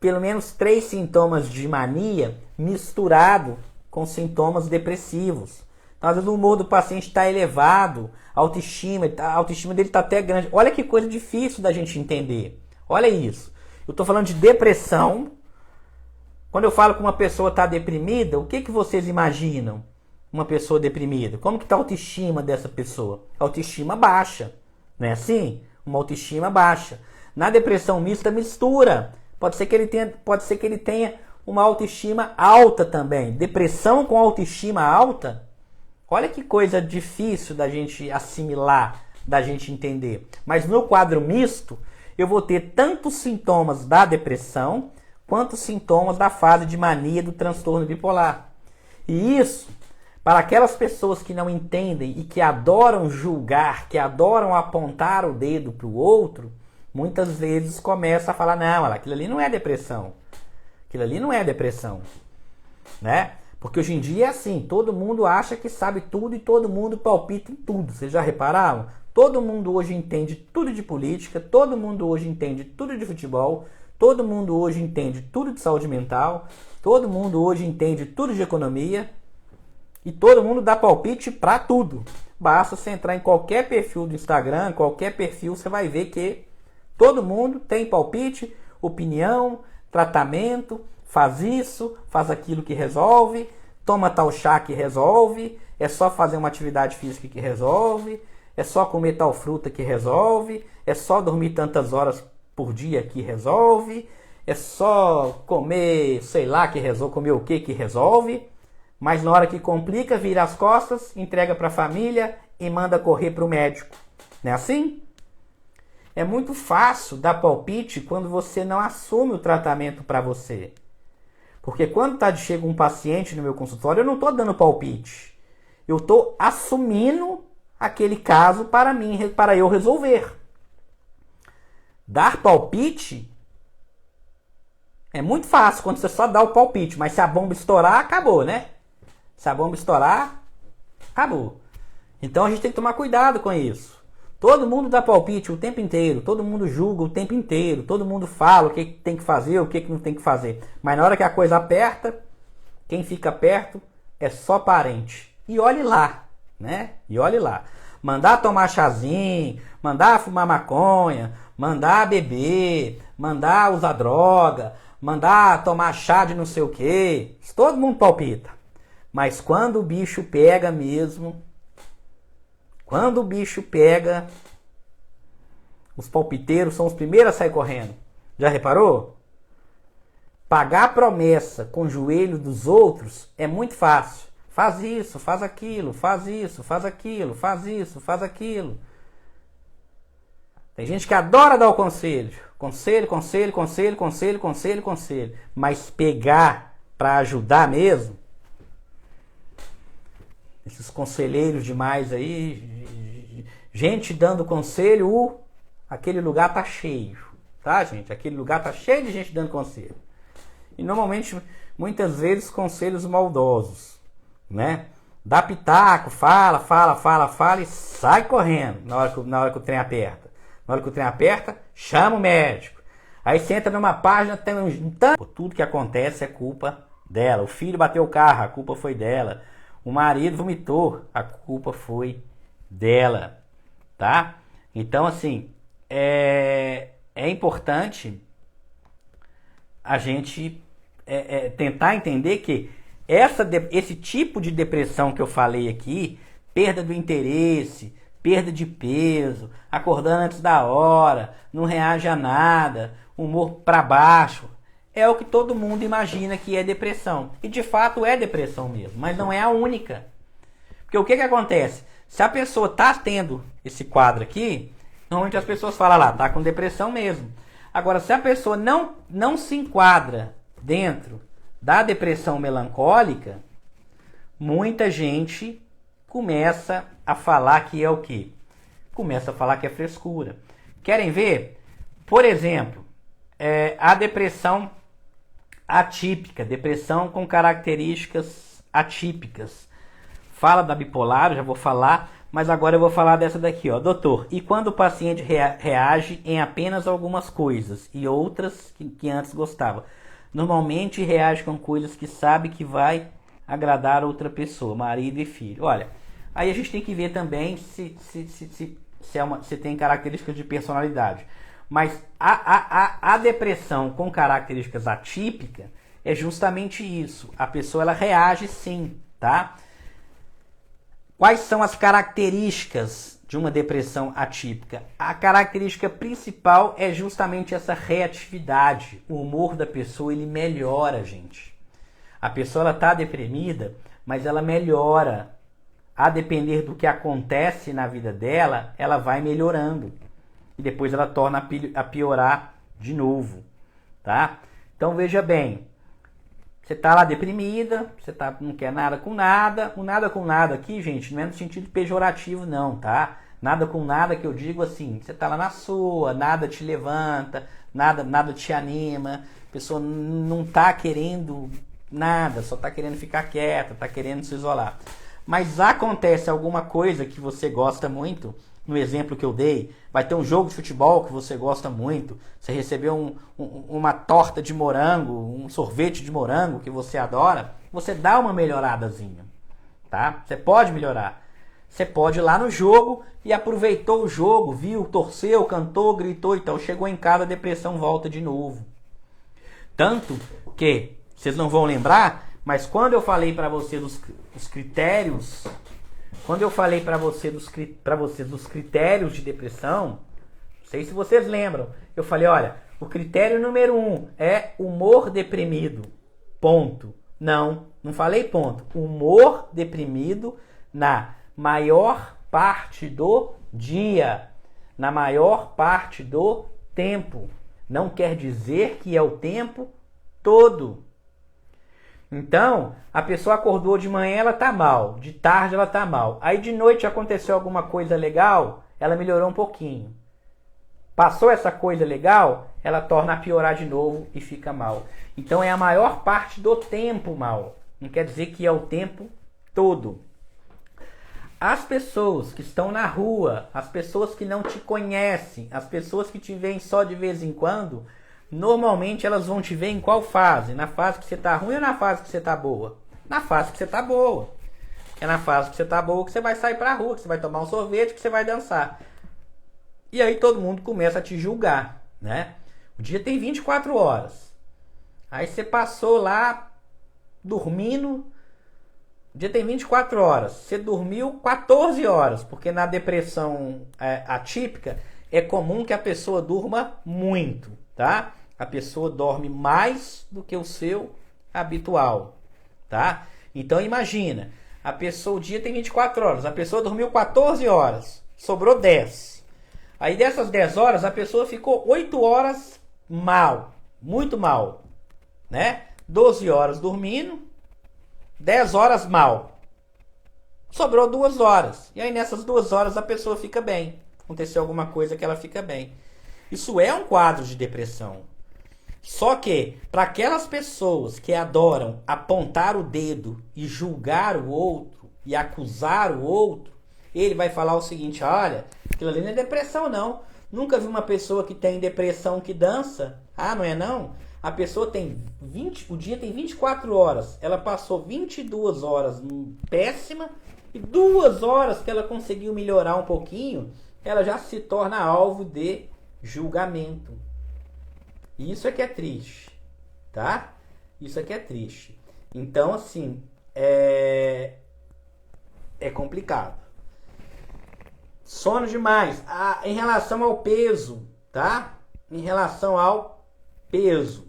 pelo menos 3 sintomas de mania misturado com sintomas depressivos. Então, às vezes o humor do paciente está elevado, a autoestima dele está até grande. Olha que coisa difícil da gente entender. Olha isso. Eu estou falando de depressão. Quando eu falo que uma pessoa está deprimida, o que vocês imaginam? Uma pessoa deprimida. Como que está a autoestima dessa pessoa? Autoestima baixa. Não é assim? Uma autoestima baixa. Na depressão mista, mistura. Pode ser que ele tenha uma autoestima alta também. Depressão com autoestima alta. Olha que coisa difícil da gente assimilar, da gente entender. Mas no quadro misto, eu vou ter tanto sintomas da depressão quanto sintomas da fase de mania do transtorno bipolar. E isso, para aquelas pessoas que não entendem e que adoram julgar, que adoram apontar o dedo para o outro, muitas vezes começa a falar, não, aquilo ali não é depressão. Aquilo ali não é depressão. Né? Porque hoje em dia é assim, todo mundo acha que sabe tudo e todo mundo palpita em tudo. Vocês já repararam? Todo mundo hoje entende tudo de política, todo mundo hoje entende tudo de futebol, todo mundo hoje entende tudo de saúde mental, todo mundo hoje entende tudo de economia e todo mundo dá palpite para tudo. Basta você entrar em qualquer perfil do Instagram, qualquer perfil, você vai ver que todo mundo tem palpite, opinião, tratamento, faz isso, faz aquilo que resolve, toma tal chá que resolve, é só fazer uma atividade física que resolve, é só comer tal fruta que resolve, é só dormir tantas horas por dia que resolve, é só comer, sei lá, que resolve, comer o que resolve, mas na hora que complica, vira as costas, entrega para a família e manda correr para o médico. Não é assim? É muito fácil dar palpite quando você não assume o tratamento para você. Porque quando chega um paciente no meu consultório, eu não estou dando palpite. Eu estou assumindo aquele caso para eu resolver. Dar palpite é muito fácil quando você só dá o palpite. Mas se a bomba estourar, acabou, né? Se a bomba estourar, acabou. Então a gente tem que tomar cuidado com isso. Todo mundo dá palpite o tempo inteiro, todo mundo julga o tempo inteiro, todo mundo fala o que tem que fazer, o que não tem que fazer. Mas na hora que a coisa aperta, quem fica perto é só parente. E olhe lá, né? E olhe lá. mandar tomar chazinho, mandar fumar maconha, mandar beber, mandar usar droga, mandar tomar chá de não sei o que. Todo mundo palpita. Mas quando o bicho pega mesmo, quando o bicho pega, os palpiteiros são os primeiros a sair correndo. Já reparou? Pagar a promessa com o joelho dos outros é muito fácil. Faz isso, faz aquilo, faz isso, faz aquilo, faz isso, faz aquilo. Tem gente que adora dar o conselho. Conselho, conselho, conselho, conselho, conselho, conselho. Mas pegar para ajudar mesmo, esses conselheiros demais aí, gente dando conselho, aquele lugar tá cheio, tá, gente? Aquele lugar tá cheio de gente dando conselho. E normalmente, muitas vezes, conselhos maldosos, né? Dá pitaco, fala e sai correndo na hora que o trem aperta. Na hora que o trem aperta, chama o médico. Aí você entra numa página, tem tudo que acontece é culpa dela. O filho bateu o carro, a culpa foi dela. O marido vomitou, a culpa foi dela, tá? Então, assim, é importante a gente tentar entender que esse tipo de depressão que eu falei aqui, perda do interesse, perda de peso, acordando antes da hora, não reage a nada, humor para baixo, é o que todo mundo imagina que é depressão. E de fato é depressão mesmo, mas não é a única. Porque o que acontece? Se a pessoa está tendo esse quadro aqui, normalmente as pessoas falam lá, tá com depressão mesmo. Agora, se a pessoa não se enquadra dentro da depressão melancólica, muita gente começa a falar que é o quê? Começa a falar que é frescura. Querem ver? Por exemplo, a depressão atípica, depressão com características atípicas. Fala da bipolar, eu já vou falar, mas agora eu vou falar dessa daqui, ó. Doutor, e quando o paciente reage em apenas algumas coisas e outras que antes gostava? Normalmente reage com coisas que sabe que vai agradar outra pessoa, marido e filho. Olha, aí a gente tem que ver também se tem características de personalidade. Mas a depressão com características atípicas é justamente isso. A pessoa ela reage sim, tá? Quais são as características de uma depressão atípica? A característica principal é justamente essa reatividade. O humor da pessoa ele melhora, gente. A pessoa ela está deprimida, mas ela melhora. A depender do que acontece na vida dela, ela vai melhorando. E depois ela torna a piorar de novo, tá? Então veja bem, você tá lá deprimida, você não quer nada com nada. O nada com nada aqui, gente, não é no sentido pejorativo não, tá? Nada com nada que eu digo assim, você tá lá na sua, nada te levanta, nada te anima, a pessoa não tá querendo nada, só tá querendo ficar quieta, tá querendo se isolar. Mas acontece alguma coisa que você gosta muito, no exemplo que eu dei, vai ter um jogo de futebol que você gosta muito, você recebeu uma torta de morango, um sorvete de morango que você adora, você dá uma melhoradazinha, tá? Você pode melhorar. Você pode ir lá no jogo e aproveitou o jogo, viu, torceu, cantou, gritou, então chegou em casa, a depressão volta de novo. Tanto que, vocês não vão lembrar, mas quando eu falei para você dos critérios, quando eu falei para vocês dos critérios de depressão, não sei se vocês lembram, eu falei, olha, o critério número 1 é humor deprimido, ponto. Não falei ponto. Humor deprimido na maior parte do dia, na maior parte do tempo. Não quer dizer que é o tempo todo. Então, a pessoa acordou de manhã, ela tá mal, de tarde ela tá mal. Aí de noite aconteceu alguma coisa legal, ela melhorou um pouquinho. Passou essa coisa legal, ela torna a piorar de novo e fica mal. Então é a maior parte do tempo mal. Não quer dizer que é o tempo todo. As pessoas que estão na rua, as pessoas que não te conhecem, as pessoas que te veem só de vez em quando, normalmente elas vão te ver em qual fase? Na fase que você tá ruim ou na fase que você tá boa? Na fase que você tá boa. É na fase que você tá boa que você vai sair pra rua, que você vai tomar um sorvete, que você vai dançar. E aí todo mundo começa a te julgar, né? O dia tem 24 horas. Aí você passou lá dormindo. O dia tem 24 horas. Você dormiu 14 horas, porque na depressão atípica é comum que a pessoa durma muito, tá? A pessoa dorme mais do que o seu habitual, tá? Então imagina, a pessoa, o dia tem 24 horas, a pessoa dormiu 14 horas, sobrou 10. Aí dessas 10 horas, a pessoa ficou 8 horas mal, muito mal, né? 12 horas dormindo, 10 horas mal. Sobrou 2 horas. E aí nessas 2 horas a pessoa fica bem. Aconteceu alguma coisa que ela fica bem. Isso é um quadro de depressão. Só que, para aquelas pessoas que adoram apontar o dedo e julgar o outro e acusar o outro, ele vai falar o seguinte: olha, aquilo ali não é depressão não. Nunca vi uma pessoa que tem depressão que dança. Ah, não é não? A pessoa tem o dia tem 24 horas. Ela passou 22 horas péssima e 2 horas que ela conseguiu melhorar um pouquinho, ela já se torna alvo de julgamento. E isso é que é triste, tá? Isso é que é triste. Então, assim, é complicado. Sono demais. Em relação ao peso, tá? Em relação ao peso.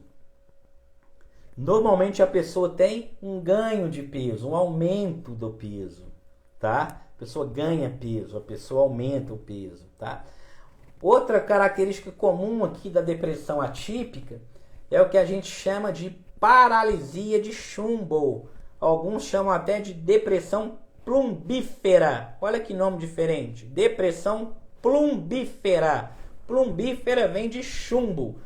Normalmente a pessoa tem um ganho de peso, um aumento do peso, tá? A pessoa ganha peso, a pessoa aumenta o peso, tá? Outra característica comum aqui da depressão atípica é o que a gente chama de paralisia de chumbo. Alguns chamam até de depressão plumbífera. Olha que nome diferente. Depressão plumbífera. Plumbífera vem de chumbo.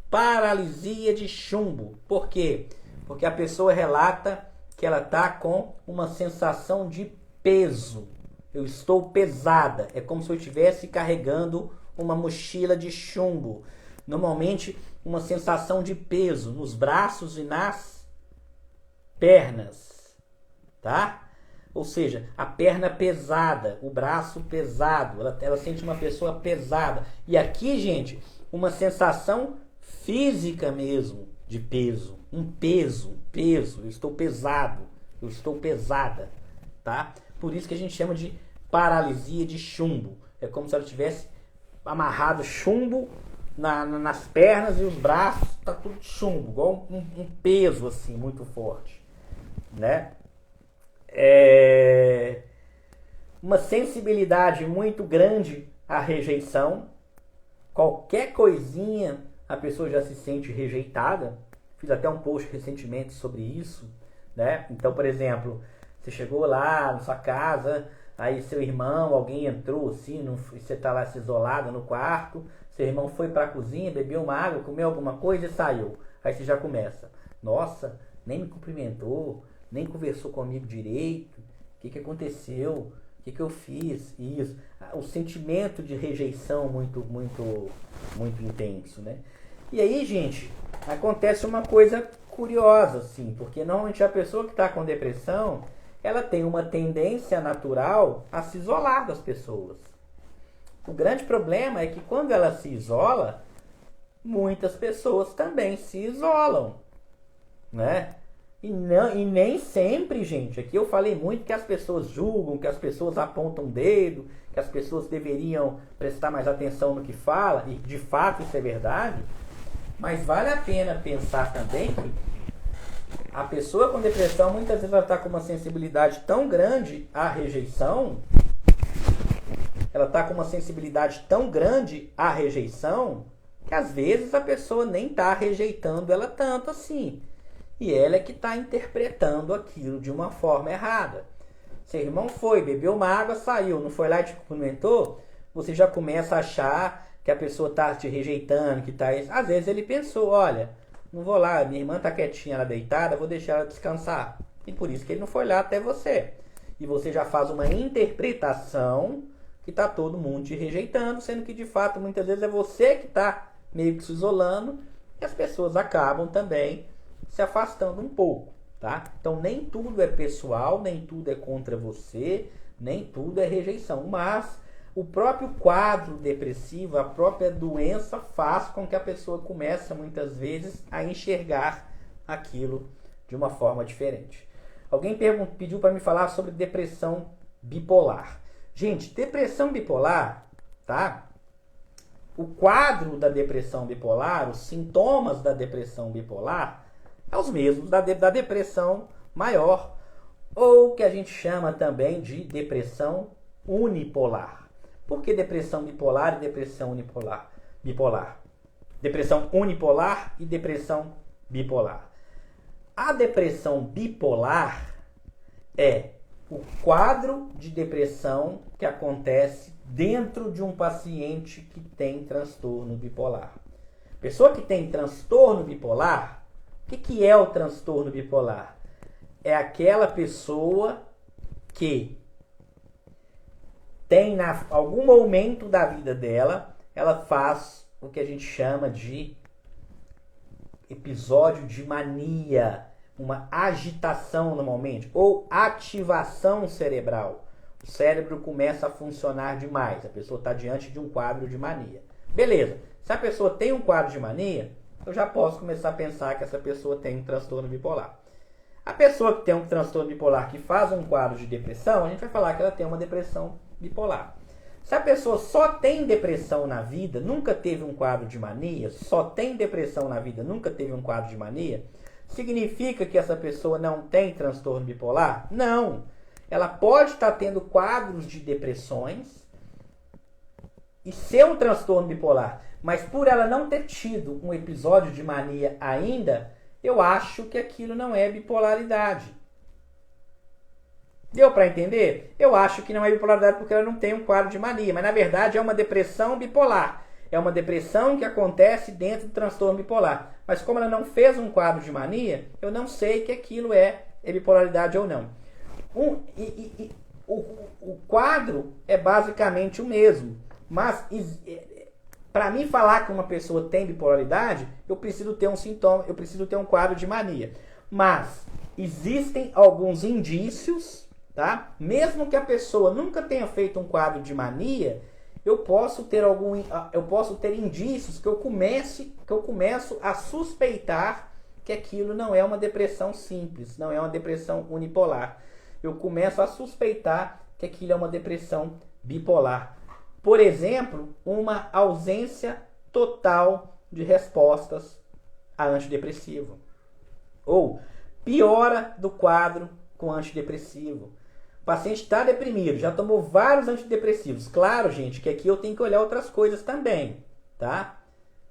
Paralisia de chumbo. Por quê? Porque a pessoa relata que ela está com uma sensação de peso. Eu estou pesada. É como se eu estivesse carregando uma mochila de chumbo. Normalmente, uma sensação de peso nos braços e nas pernas. Tá? Ou seja, a perna pesada, o braço pesado. Ela sente uma pessoa pesada. E aqui, gente, uma sensação física mesmo de peso. Um peso. Eu estou pesado. Eu estou pesada. Tá? Por isso que a gente chama de paralisia de chumbo. É como se ela tivesse amarrado chumbo nas pernas e os braços, tá tudo chumbo, igual um peso assim, muito forte, né? Uma sensibilidade muito grande à rejeição. Qualquer coisinha a pessoa já se sente rejeitada. Fiz até um post recentemente sobre isso, né? Então, por exemplo, você chegou lá na sua casa, aí seu irmão, alguém entrou assim, você tá lá se isolado no quarto, seu irmão foi para a cozinha, bebeu uma água, comeu alguma coisa e saiu. Aí você já começa: nossa, nem me cumprimentou, nem conversou comigo direito, o que aconteceu? O que eu fiz? Isso. O sentimento de rejeição muito intenso, né? E aí, gente, acontece uma coisa curiosa, assim, porque normalmente a pessoa que está com depressão, ela tem uma tendência natural a se isolar das pessoas. O grande problema é que quando ela se isola, muitas pessoas também se isolam, né? E nem sempre, gente, aqui eu falei muito que as pessoas julgam, que as pessoas apontam o dedo, que as pessoas deveriam prestar mais atenção no que fala, e de fato isso é verdade, mas vale a pena pensar também que a pessoa com depressão, muitas vezes ela está com uma sensibilidade tão grande à rejeição, que às vezes a pessoa nem está rejeitando ela tanto assim. E ela é que está interpretando aquilo de uma forma errada. Seu irmão foi, bebeu uma água, saiu, não foi lá e te cumprimentou, você já começa a achar que a pessoa está te rejeitando, que está... Às vezes ele pensou: olha, não vou lá, minha irmã está quietinha, ela deitada, vou deixar ela descansar. E por isso que ele não foi lá até você. E você já faz uma interpretação que está todo mundo te rejeitando, sendo que de fato muitas vezes é você que está meio que se isolando, e as pessoas acabam também se afastando um pouco, tá? Então nem tudo é pessoal, nem tudo é contra você, nem tudo é rejeição, mas o próprio quadro depressivo, a própria doença faz com que a pessoa comece muitas vezes a enxergar aquilo de uma forma diferente. Alguém pediu para me falar sobre depressão bipolar. Gente, depressão bipolar, tá? O quadro da depressão bipolar, os sintomas da depressão bipolar, é os mesmos da depressão maior, ou que a gente chama também de depressão unipolar. Por que depressão bipolar e depressão unipolar? Depressão unipolar e depressão bipolar. A depressão bipolar é o quadro de depressão que acontece dentro de um paciente que tem transtorno bipolar. Pessoa que tem transtorno bipolar, o que é o transtorno bipolar? É aquela pessoa que tem, em algum momento da vida dela, ela faz o que a gente chama de episódio de mania, uma agitação normalmente, ou ativação cerebral. O cérebro começa a funcionar demais, a pessoa está diante de um quadro de mania. Beleza, se a pessoa tem um quadro de mania, eu já posso começar a pensar que essa pessoa tem um transtorno bipolar. A pessoa que tem um transtorno bipolar que faz um quadro de depressão, a gente vai falar que ela tem uma depressão bipolar. Se a pessoa só tem depressão na vida, nunca teve um quadro de mania, só tem depressão na vida, nunca teve um quadro de mania, significa que essa pessoa não tem transtorno bipolar? Não. Ela pode estar tendo quadros de depressões e ser um transtorno bipolar, mas por ela não ter tido um episódio de mania ainda, eu acho que aquilo não é bipolaridade. Deu para entender? Eu acho que não é bipolaridade porque ela não tem um quadro de mania, mas na verdade é uma depressão bipolar. É uma depressão que acontece dentro do transtorno bipolar. Mas como ela não fez um quadro de mania, eu não sei que aquilo é bipolaridade ou não. O quadro é basicamente o mesmo, mas para mim falar que uma pessoa tem bipolaridade, eu preciso ter um sintoma, eu preciso ter um quadro de mania. Mas existem alguns indícios, tá? Mesmo que a pessoa nunca tenha feito um quadro de mania, eu posso ter indícios que eu começo a suspeitar que aquilo não é uma depressão simples, não é uma depressão unipolar. Eu começo a suspeitar que aquilo é uma depressão bipolar. Por exemplo, uma ausência total de respostas a antidepressivo. Ou piora do quadro com antidepressivo. O paciente está deprimido, já tomou vários antidepressivos. Claro, gente, que aqui eu tenho que olhar outras coisas também, tá?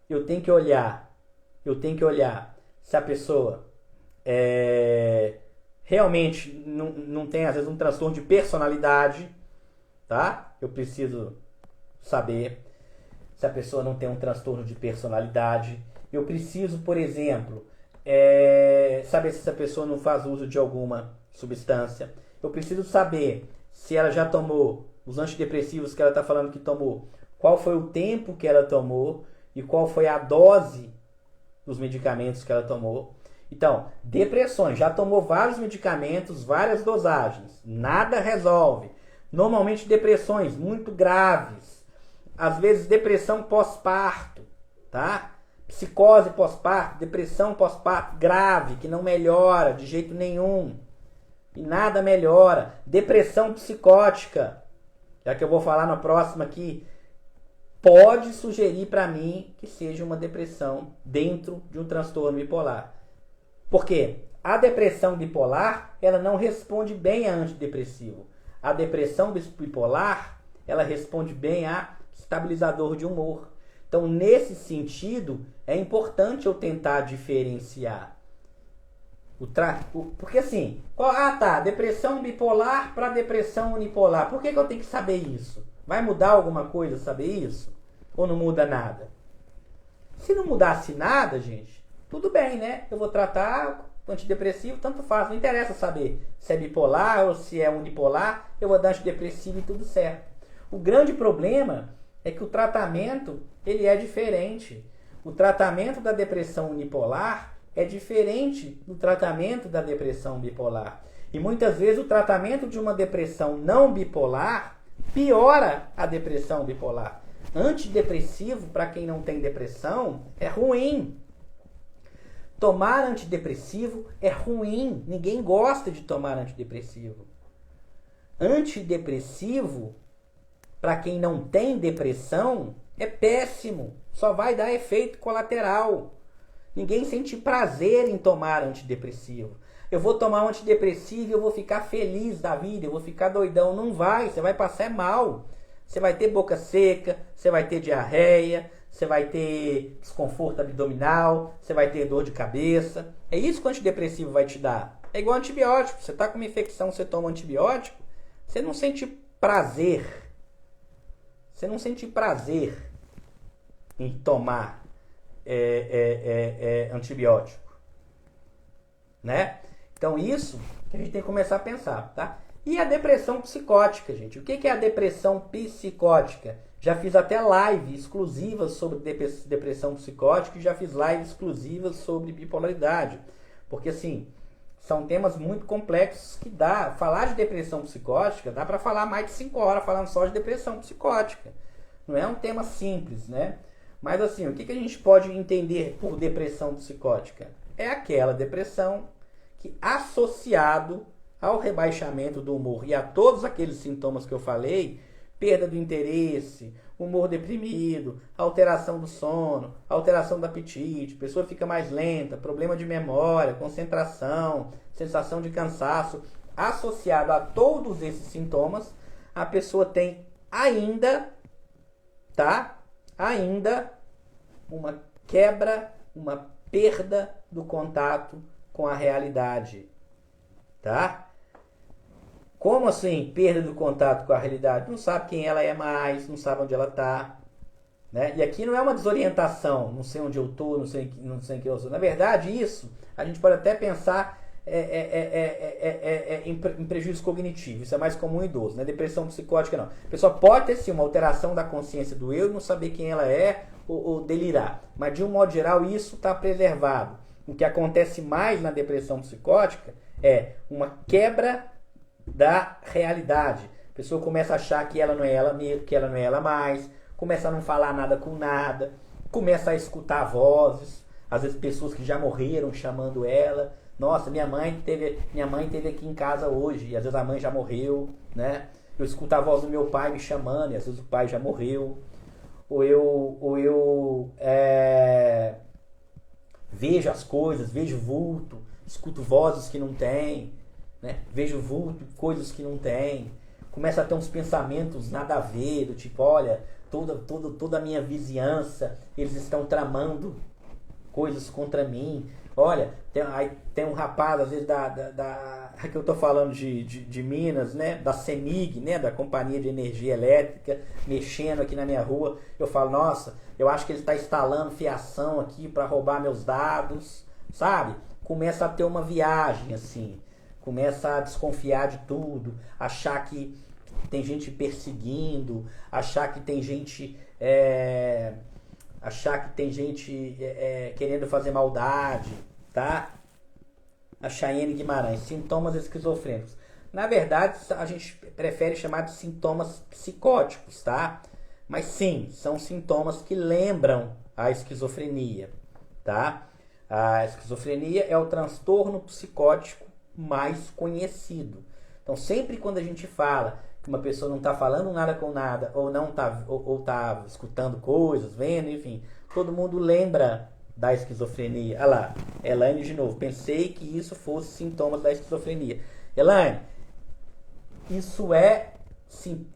Eu tenho que olhar se a pessoa realmente não tem, às vezes, um transtorno de personalidade, tá? Eu preciso saber se a pessoa não tem um transtorno de personalidade. Eu preciso, por exemplo, saber se essa pessoa não faz uso de alguma substância. Eu preciso saber se ela já tomou os antidepressivos que ela está falando que tomou, qual foi o tempo que ela tomou e qual foi a dose dos medicamentos que ela tomou. Então, depressões, já tomou vários medicamentos, várias dosagens, nada resolve. Normalmente depressões muito graves, às vezes depressão pós-parto, tá? Psicose pós-parto, depressão pós-parto grave, que não melhora de jeito nenhum. E nada melhora. Depressão psicótica, já que eu vou falar na próxima aqui, pode sugerir para mim que seja uma depressão dentro de um transtorno bipolar. Por quê? A depressão bipolar, ela não responde bem a antidepressivo. A depressão bipolar, ela responde bem a estabilizador de humor. Então, nesse sentido, é importante eu tentar diferenciar. Porque assim, depressão bipolar para depressão unipolar. Por que eu tenho que saber isso? Vai mudar alguma coisa saber isso? Ou não muda nada? Se não mudasse nada, gente, tudo bem, né? Eu vou tratar antidepressivo, tanto faz. Não interessa saber se é bipolar ou se é unipolar. Eu vou dar antidepressivo e tudo certo. O grande problema é que o tratamento ele é diferente. O tratamento da depressão unipolar é diferente do tratamento da depressão bipolar. E muitas vezes o tratamento de uma depressão não bipolar piora a depressão bipolar. Antidepressivo, para quem não tem depressão, é ruim. Tomar antidepressivo é ruim. Ninguém gosta de tomar antidepressivo. Antidepressivo, para quem não tem depressão, é péssimo. Só vai dar efeito colateral. Ninguém sente prazer em tomar antidepressivo. Eu vou tomar um antidepressivo e eu vou ficar feliz da vida, eu vou ficar doidão. Não vai, você vai passar mal. Você vai ter boca seca, você vai ter diarreia, você vai ter desconforto abdominal, você vai ter dor de cabeça. É isso que o antidepressivo vai te dar. É igual antibiótico. Você está com uma infecção, você toma antibiótico, você não sente prazer. Você não sente prazer em tomar antibiótico. Né? Então isso que a gente tem que começar a pensar, tá? E a depressão psicótica, gente. O que é a depressão psicótica? Já fiz até live exclusivas sobre depressão psicótica e já fiz lives exclusivas sobre bipolaridade. Porque, assim, são temas muito complexos que dá... Falar de depressão psicótica, dá para falar mais de 5 horas falando só de depressão psicótica. Não é um tema simples, né? Mas, assim, o que a gente pode entender por depressão psicótica? É aquela depressão que, associado ao rebaixamento do humor e a todos aqueles sintomas que eu falei, perda do interesse, humor deprimido, alteração do sono, alteração do apetite, a pessoa fica mais lenta, problema de memória, concentração, sensação de cansaço, associado a todos esses sintomas, a pessoa tem ainda uma quebra, uma perda do contato com a realidade, tá? Como assim, perda do contato com a realidade? Não sabe quem ela é mais, não sabe onde ela está, né? E aqui não é uma desorientação, não sei onde eu estou, não sei quem eu sou. Na verdade, isso a gente pode até pensar em prejuízo cognitivo. Isso é mais comum em idoso, né? Depressão psicótica não. A pessoa pode ter sim uma alteração da consciência do eu, não saber quem ela é ou delirar. Mas de um modo geral isso está preservado. O que acontece mais na depressão psicótica é uma quebra da realidade. A pessoa começa a achar que ela não é ela mesmo, que ela não é ela mais, começa a não falar nada com nada, começa a escutar vozes, às vezes pessoas que já morreram chamando ela. Nossa, minha mãe teve aqui em casa hoje, e às vezes a mãe já morreu, né? Eu escuto a voz do meu pai me chamando, e às vezes o pai já morreu. Ou eu vejo as coisas, vejo vulto, escuto vozes que não tem, né? Vejo vulto, coisas que não tem. Começa a ter uns pensamentos nada a ver, do tipo, olha, toda a minha vizinhança, eles estão tramando coisas contra mim. Olha, tem um rapaz, às vezes, que eu estou falando de Minas, né? Da CEMIG, né? Da Companhia de Energia Elétrica, mexendo aqui na minha rua. Eu falo, nossa, eu acho que ele está instalando fiação aqui para roubar meus dados, sabe? Começa a ter uma viagem, assim. Começa a desconfiar de tudo, achar que tem gente perseguindo, achar que tem gente querendo fazer maldade, tá? A Chayane Guimarães, sintomas esquizofrênicos. Na verdade, a gente prefere chamar de sintomas psicóticos, tá? Mas sim, são sintomas que lembram a esquizofrenia, tá? A esquizofrenia é o transtorno psicótico mais conhecido. Então, sempre quando a gente fala que uma pessoa não está falando nada com nada, ou não tá, ou tá escutando coisas, vendo, enfim, todo mundo lembra da esquizofrenia. Olha lá, Elaine de novo. Pensei que isso fosse sintomas da esquizofrenia. Elaine, isso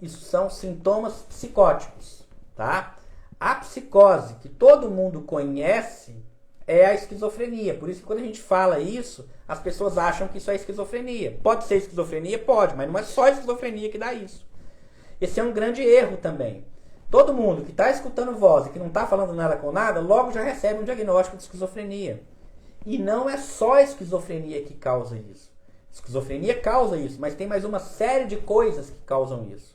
são sintomas psicóticos, tá? A psicose que todo mundo conhece é a esquizofrenia. Por isso que quando a gente fala isso, as pessoas acham que isso é esquizofrenia. Pode ser esquizofrenia? Pode, mas não é só a esquizofrenia que dá isso. Esse é um grande erro também. Todo mundo que está escutando voz e que não está falando nada com nada, logo já recebe um diagnóstico de esquizofrenia. E não é só a esquizofrenia que causa isso. Esquizofrenia causa isso, mas tem mais uma série de coisas que causam isso.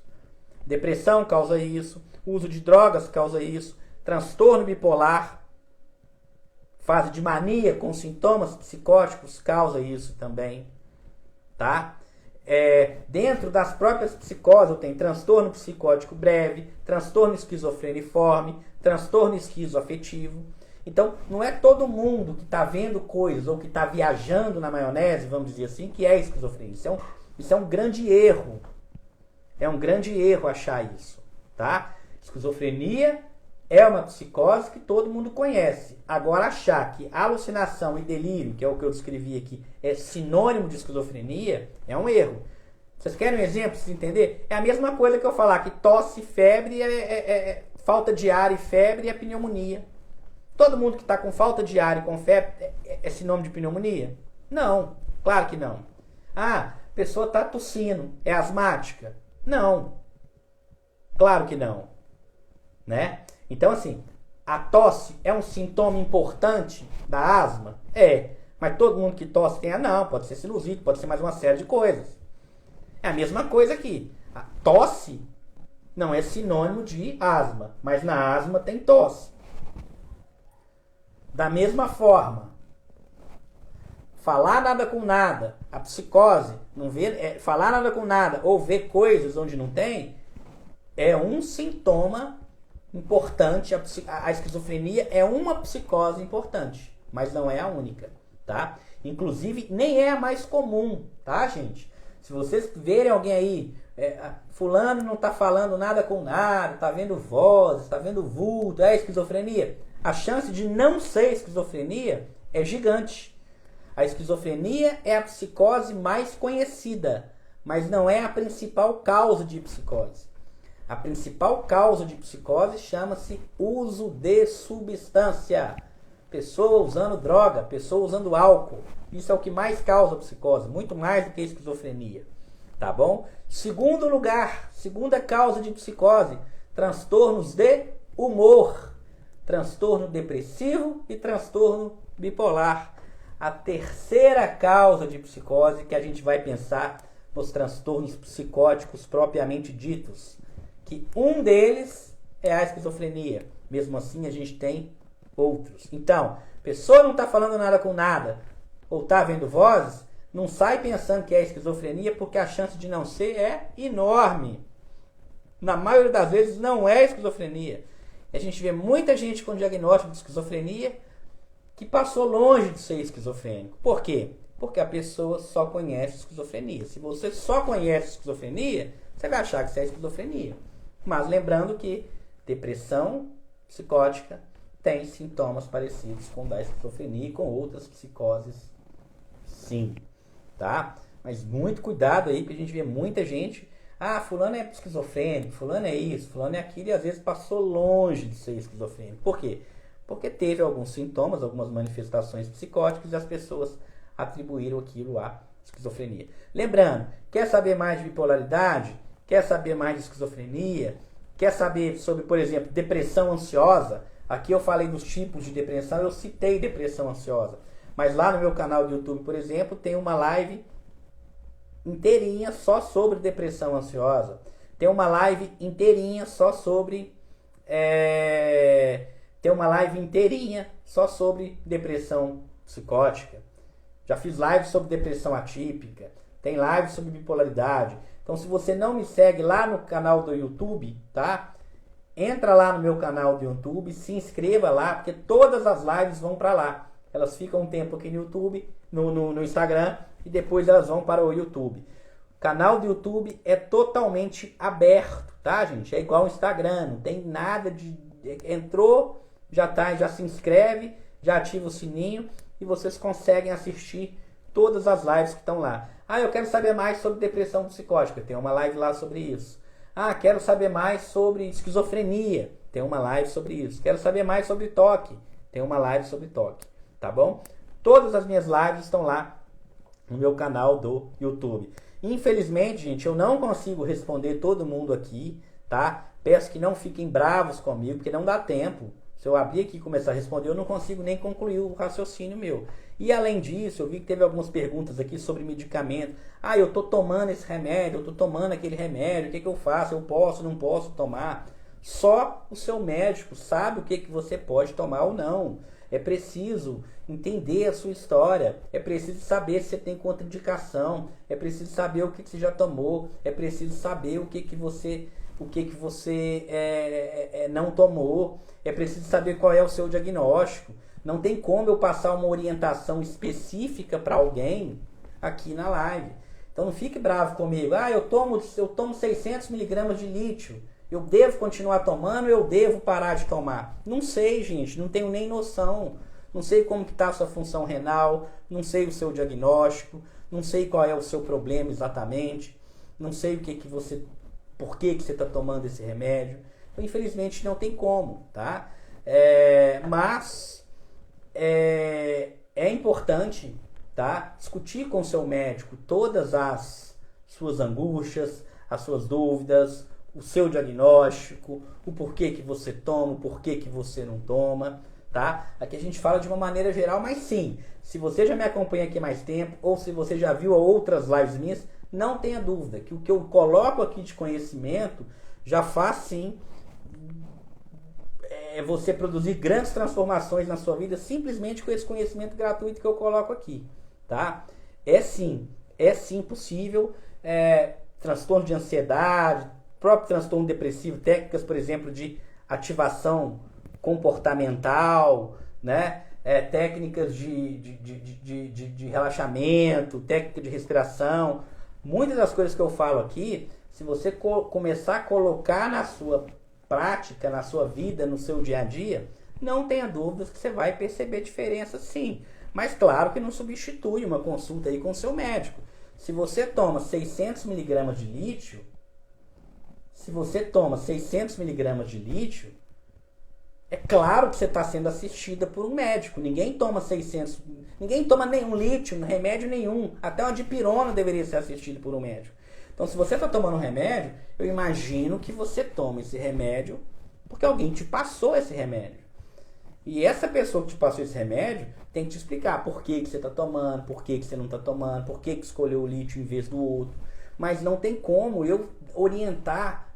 Depressão causa isso, uso de drogas causa isso, transtorno bipolar Fase de mania com sintomas psicóticos causa isso também, tá? Dentro das próprias psicoses eu tenho transtorno psicótico breve, transtorno esquizofreniforme, transtorno esquizoafetivo. Então, não é todo mundo que está vendo coisas ou que está viajando na maionese, vamos dizer assim, que é esquizofrenia. Isso é um grande erro. É um grande erro achar isso, tá? Esquizofrenia é uma psicose que todo mundo conhece. Agora, achar que alucinação e delírio, que é o que eu descrevi aqui, é sinônimo de esquizofrenia, é um erro. Vocês querem um exemplo para vocês entenderem? É a mesma coisa que eu falar que tosse e febre falta de ar e febre é pneumonia. Todo mundo que está com falta de ar e com febre é sinônimo de pneumonia? Não, claro que não. Ah, a pessoa está tossindo, é asmática? Não, claro que não. Né? Então, assim, a tosse é um sintoma importante da asma? Mas todo mundo que tosse tem não, pode ser sinusite, pode ser mais uma série de coisas. É a mesma coisa aqui. A tosse não é sinônimo de asma, mas na asma tem tosse. Da mesma forma, falar nada com nada, a psicose, não ver, falar nada com nada ou ver coisas onde não tem, é um sintoma importante. A esquizofrenia é uma psicose importante, mas não é a única, tá? Inclusive, nem é a mais comum, tá, gente? Se vocês verem alguém aí, fulano não tá falando nada com nada, tá vendo vozes, tá vendo vulto, é esquizofrenia. A chance de não ser esquizofrenia é gigante. A esquizofrenia é a psicose mais conhecida, mas não é a principal causa de psicose. A principal causa de psicose chama-se uso de substância. Pessoa usando droga, pessoa usando álcool. Isso é o que mais causa psicose, muito mais do que esquizofrenia. Tá bom? Segundo lugar, segunda causa de psicose, transtornos de humor. Transtorno depressivo e transtorno bipolar. A terceira causa de psicose que a gente vai pensar nos transtornos psicóticos propriamente ditos, que um deles é a esquizofrenia. Mesmo assim, a gente tem outros. Então, a pessoa não está falando nada com nada, ou está vendo vozes, não sai pensando que é esquizofrenia, porque a chance de não ser é enorme. Na maioria das vezes, não é esquizofrenia. A gente vê muita gente com diagnóstico de esquizofrenia que passou longe de ser esquizofrênico. Por quê? Porque a pessoa só conhece esquizofrenia. Se você só conhece esquizofrenia, você vai achar que isso é esquizofrenia. Mas lembrando que depressão psicótica tem sintomas parecidos com da esquizofrenia e com outras psicoses, sim, tá? Mas muito cuidado aí, porque a gente vê muita gente, fulano é esquizofrênico, fulano é isso, fulano é aquilo, e às vezes passou longe de ser esquizofrênico. Por quê? Porque teve alguns sintomas, algumas manifestações psicóticas e as pessoas atribuíram aquilo à esquizofrenia. Lembrando, quer saber mais de bipolaridade? Quer saber mais de esquizofrenia? Quer saber sobre, por exemplo, depressão ansiosa? Aqui eu falei dos tipos de depressão, eu citei depressão ansiosa. Mas lá no meu canal do YouTube, por exemplo, tem uma live inteirinha só sobre depressão ansiosa. Tem uma live inteirinha só sobre... Tem uma live inteirinha só sobre depressão psicótica. Já fiz live sobre depressão atípica. Tem live sobre bipolaridade. Então, se você não me segue lá no canal do YouTube, tá? Entra lá no meu canal do YouTube, se inscreva lá, porque todas as lives vão para lá. Elas ficam um tempo aqui no YouTube, no Instagram, e depois elas vão para o YouTube. O canal do YouTube é totalmente aberto, tá, gente? É igual ao Instagram, não tem nada de... Entrou, já se inscreve, já ativa o sininho e vocês conseguem assistir todas as lives que estão lá. Eu quero saber mais sobre depressão psicótica, tem uma live lá sobre isso. Quero saber mais sobre esquizofrenia, tem uma live sobre isso. Quero saber mais sobre toque, tem uma live sobre toque, tá bom? Todas as minhas lives estão lá no meu canal do YouTube. Infelizmente, gente, eu não consigo responder todo mundo aqui, tá? Peço que não fiquem bravos comigo, porque não dá tempo. Se eu abrir aqui e começar a responder, eu não consigo nem concluir o raciocínio meu. E além disso, eu vi que teve algumas perguntas aqui sobre medicamento. Eu estou tomando esse remédio, eu estou tomando aquele remédio, o que eu faço? Eu posso, não posso tomar? Só o seu médico sabe o que você pode tomar ou não. é preciso entender a sua história, é preciso saber se você tem contraindicação, é preciso saber o que você já tomou, é preciso saber o que você não tomou, é preciso saber qual é o seu diagnóstico. Não tem como eu passar uma orientação específica para alguém aqui na live. Então não fique bravo comigo. Eu tomo 600 miligramas de lítio. Eu devo continuar tomando, eu devo parar de tomar. Não sei, gente, não tenho nem noção. Não sei como que está a sua função renal, não sei o seu diagnóstico, não sei qual é o seu problema exatamente, não sei por que você está tomando esse remédio. Então, infelizmente, não tem como, tá? Mas é importante, tá? Discutir com o seu médico todas as suas angústias, as suas dúvidas, o seu diagnóstico, o porquê que você toma, o porquê que você não toma, tá? Aqui a gente fala de uma maneira geral, mas sim, se você já me acompanha aqui mais tempo, ou se você já viu outras lives minhas, não tenha dúvida que o que eu coloco aqui de conhecimento já faz sim você produzir grandes transformações na sua vida simplesmente com esse conhecimento gratuito que eu coloco aqui, tá? É sim possível. Transtorno de ansiedade, próprio transtorno depressivo, técnicas, por exemplo, de ativação comportamental, né? Técnicas de relaxamento, técnica de respiração. Muitas das coisas que eu falo aqui, se você começar a colocar na sua prática, na sua vida, no seu dia a dia, não tenha dúvidas que você vai perceber diferença sim. Mas claro que não substitui uma consulta aí com o seu médico. Se você toma 600 miligramas de lítio, é claro que você está sendo assistida por um médico. Ninguém toma nenhum lítio, remédio nenhum. Até uma dipirona deveria ser assistida por um médico. Então, se você está tomando um remédio, eu imagino que você toma esse remédio porque alguém te passou esse remédio. E essa pessoa que te passou esse remédio tem que te explicar por que você está tomando, por que você não está tomando, por que escolheu o lítio em vez do outro. Mas não tem como eu orientar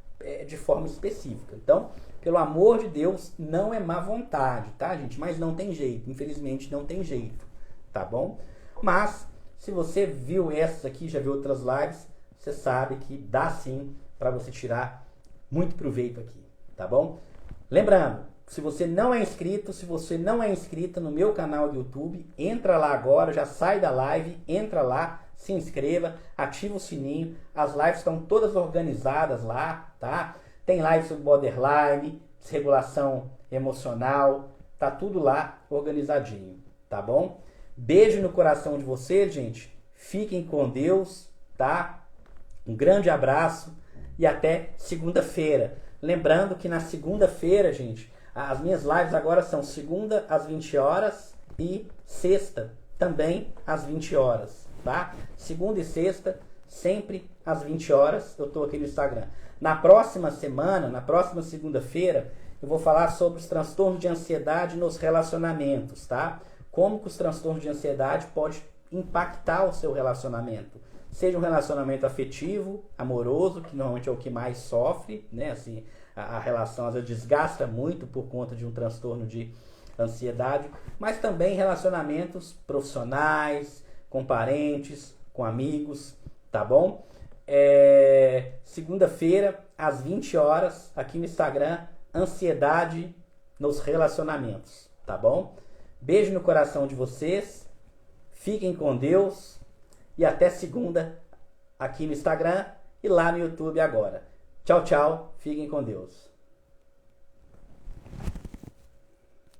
de forma específica. Então, pelo amor de Deus, não é má vontade, tá, gente? Mas não tem jeito, infelizmente não tem jeito, tá bom? Mas, se você viu essas aqui, já viu outras lives, você sabe que dá sim para você tirar muito proveito aqui, tá bom? Lembrando, se você não é inscrito, se você não é inscrita no meu canal do YouTube, entra lá agora, já sai da live, entra lá, se inscreva, ativa o sininho, as lives estão todas organizadas lá, tá? Tem live sobre borderline, desregulação emocional, tá tudo lá organizadinho, tá bom? Beijo no coração de vocês, gente, fiquem com Deus, tá? Um grande abraço e até segunda-feira. Lembrando que na segunda-feira, gente, as minhas lives agora são segunda às 20 horas e sexta também às 20 horas, tá? Segunda e sexta, sempre às 20 horas, eu tô aqui no Instagram. Na próxima semana, na próxima segunda-feira, eu vou falar sobre os transtornos de ansiedade nos relacionamentos, tá? Como que os transtornos de ansiedade podem impactar o seu relacionamento. Seja um relacionamento afetivo, amoroso, que normalmente é o que mais sofre, né? Assim, a relação às vezes desgasta muito por conta de um transtorno de ansiedade, mas também relacionamentos profissionais, com parentes, com amigos, tá bom? Segunda-feira, às 20 horas, aqui no Instagram, ansiedade nos relacionamentos, tá bom? Beijo no coração de vocês, fiquem com Deus e até segunda aqui no Instagram e lá no YouTube agora. Tchau, tchau, fiquem com Deus.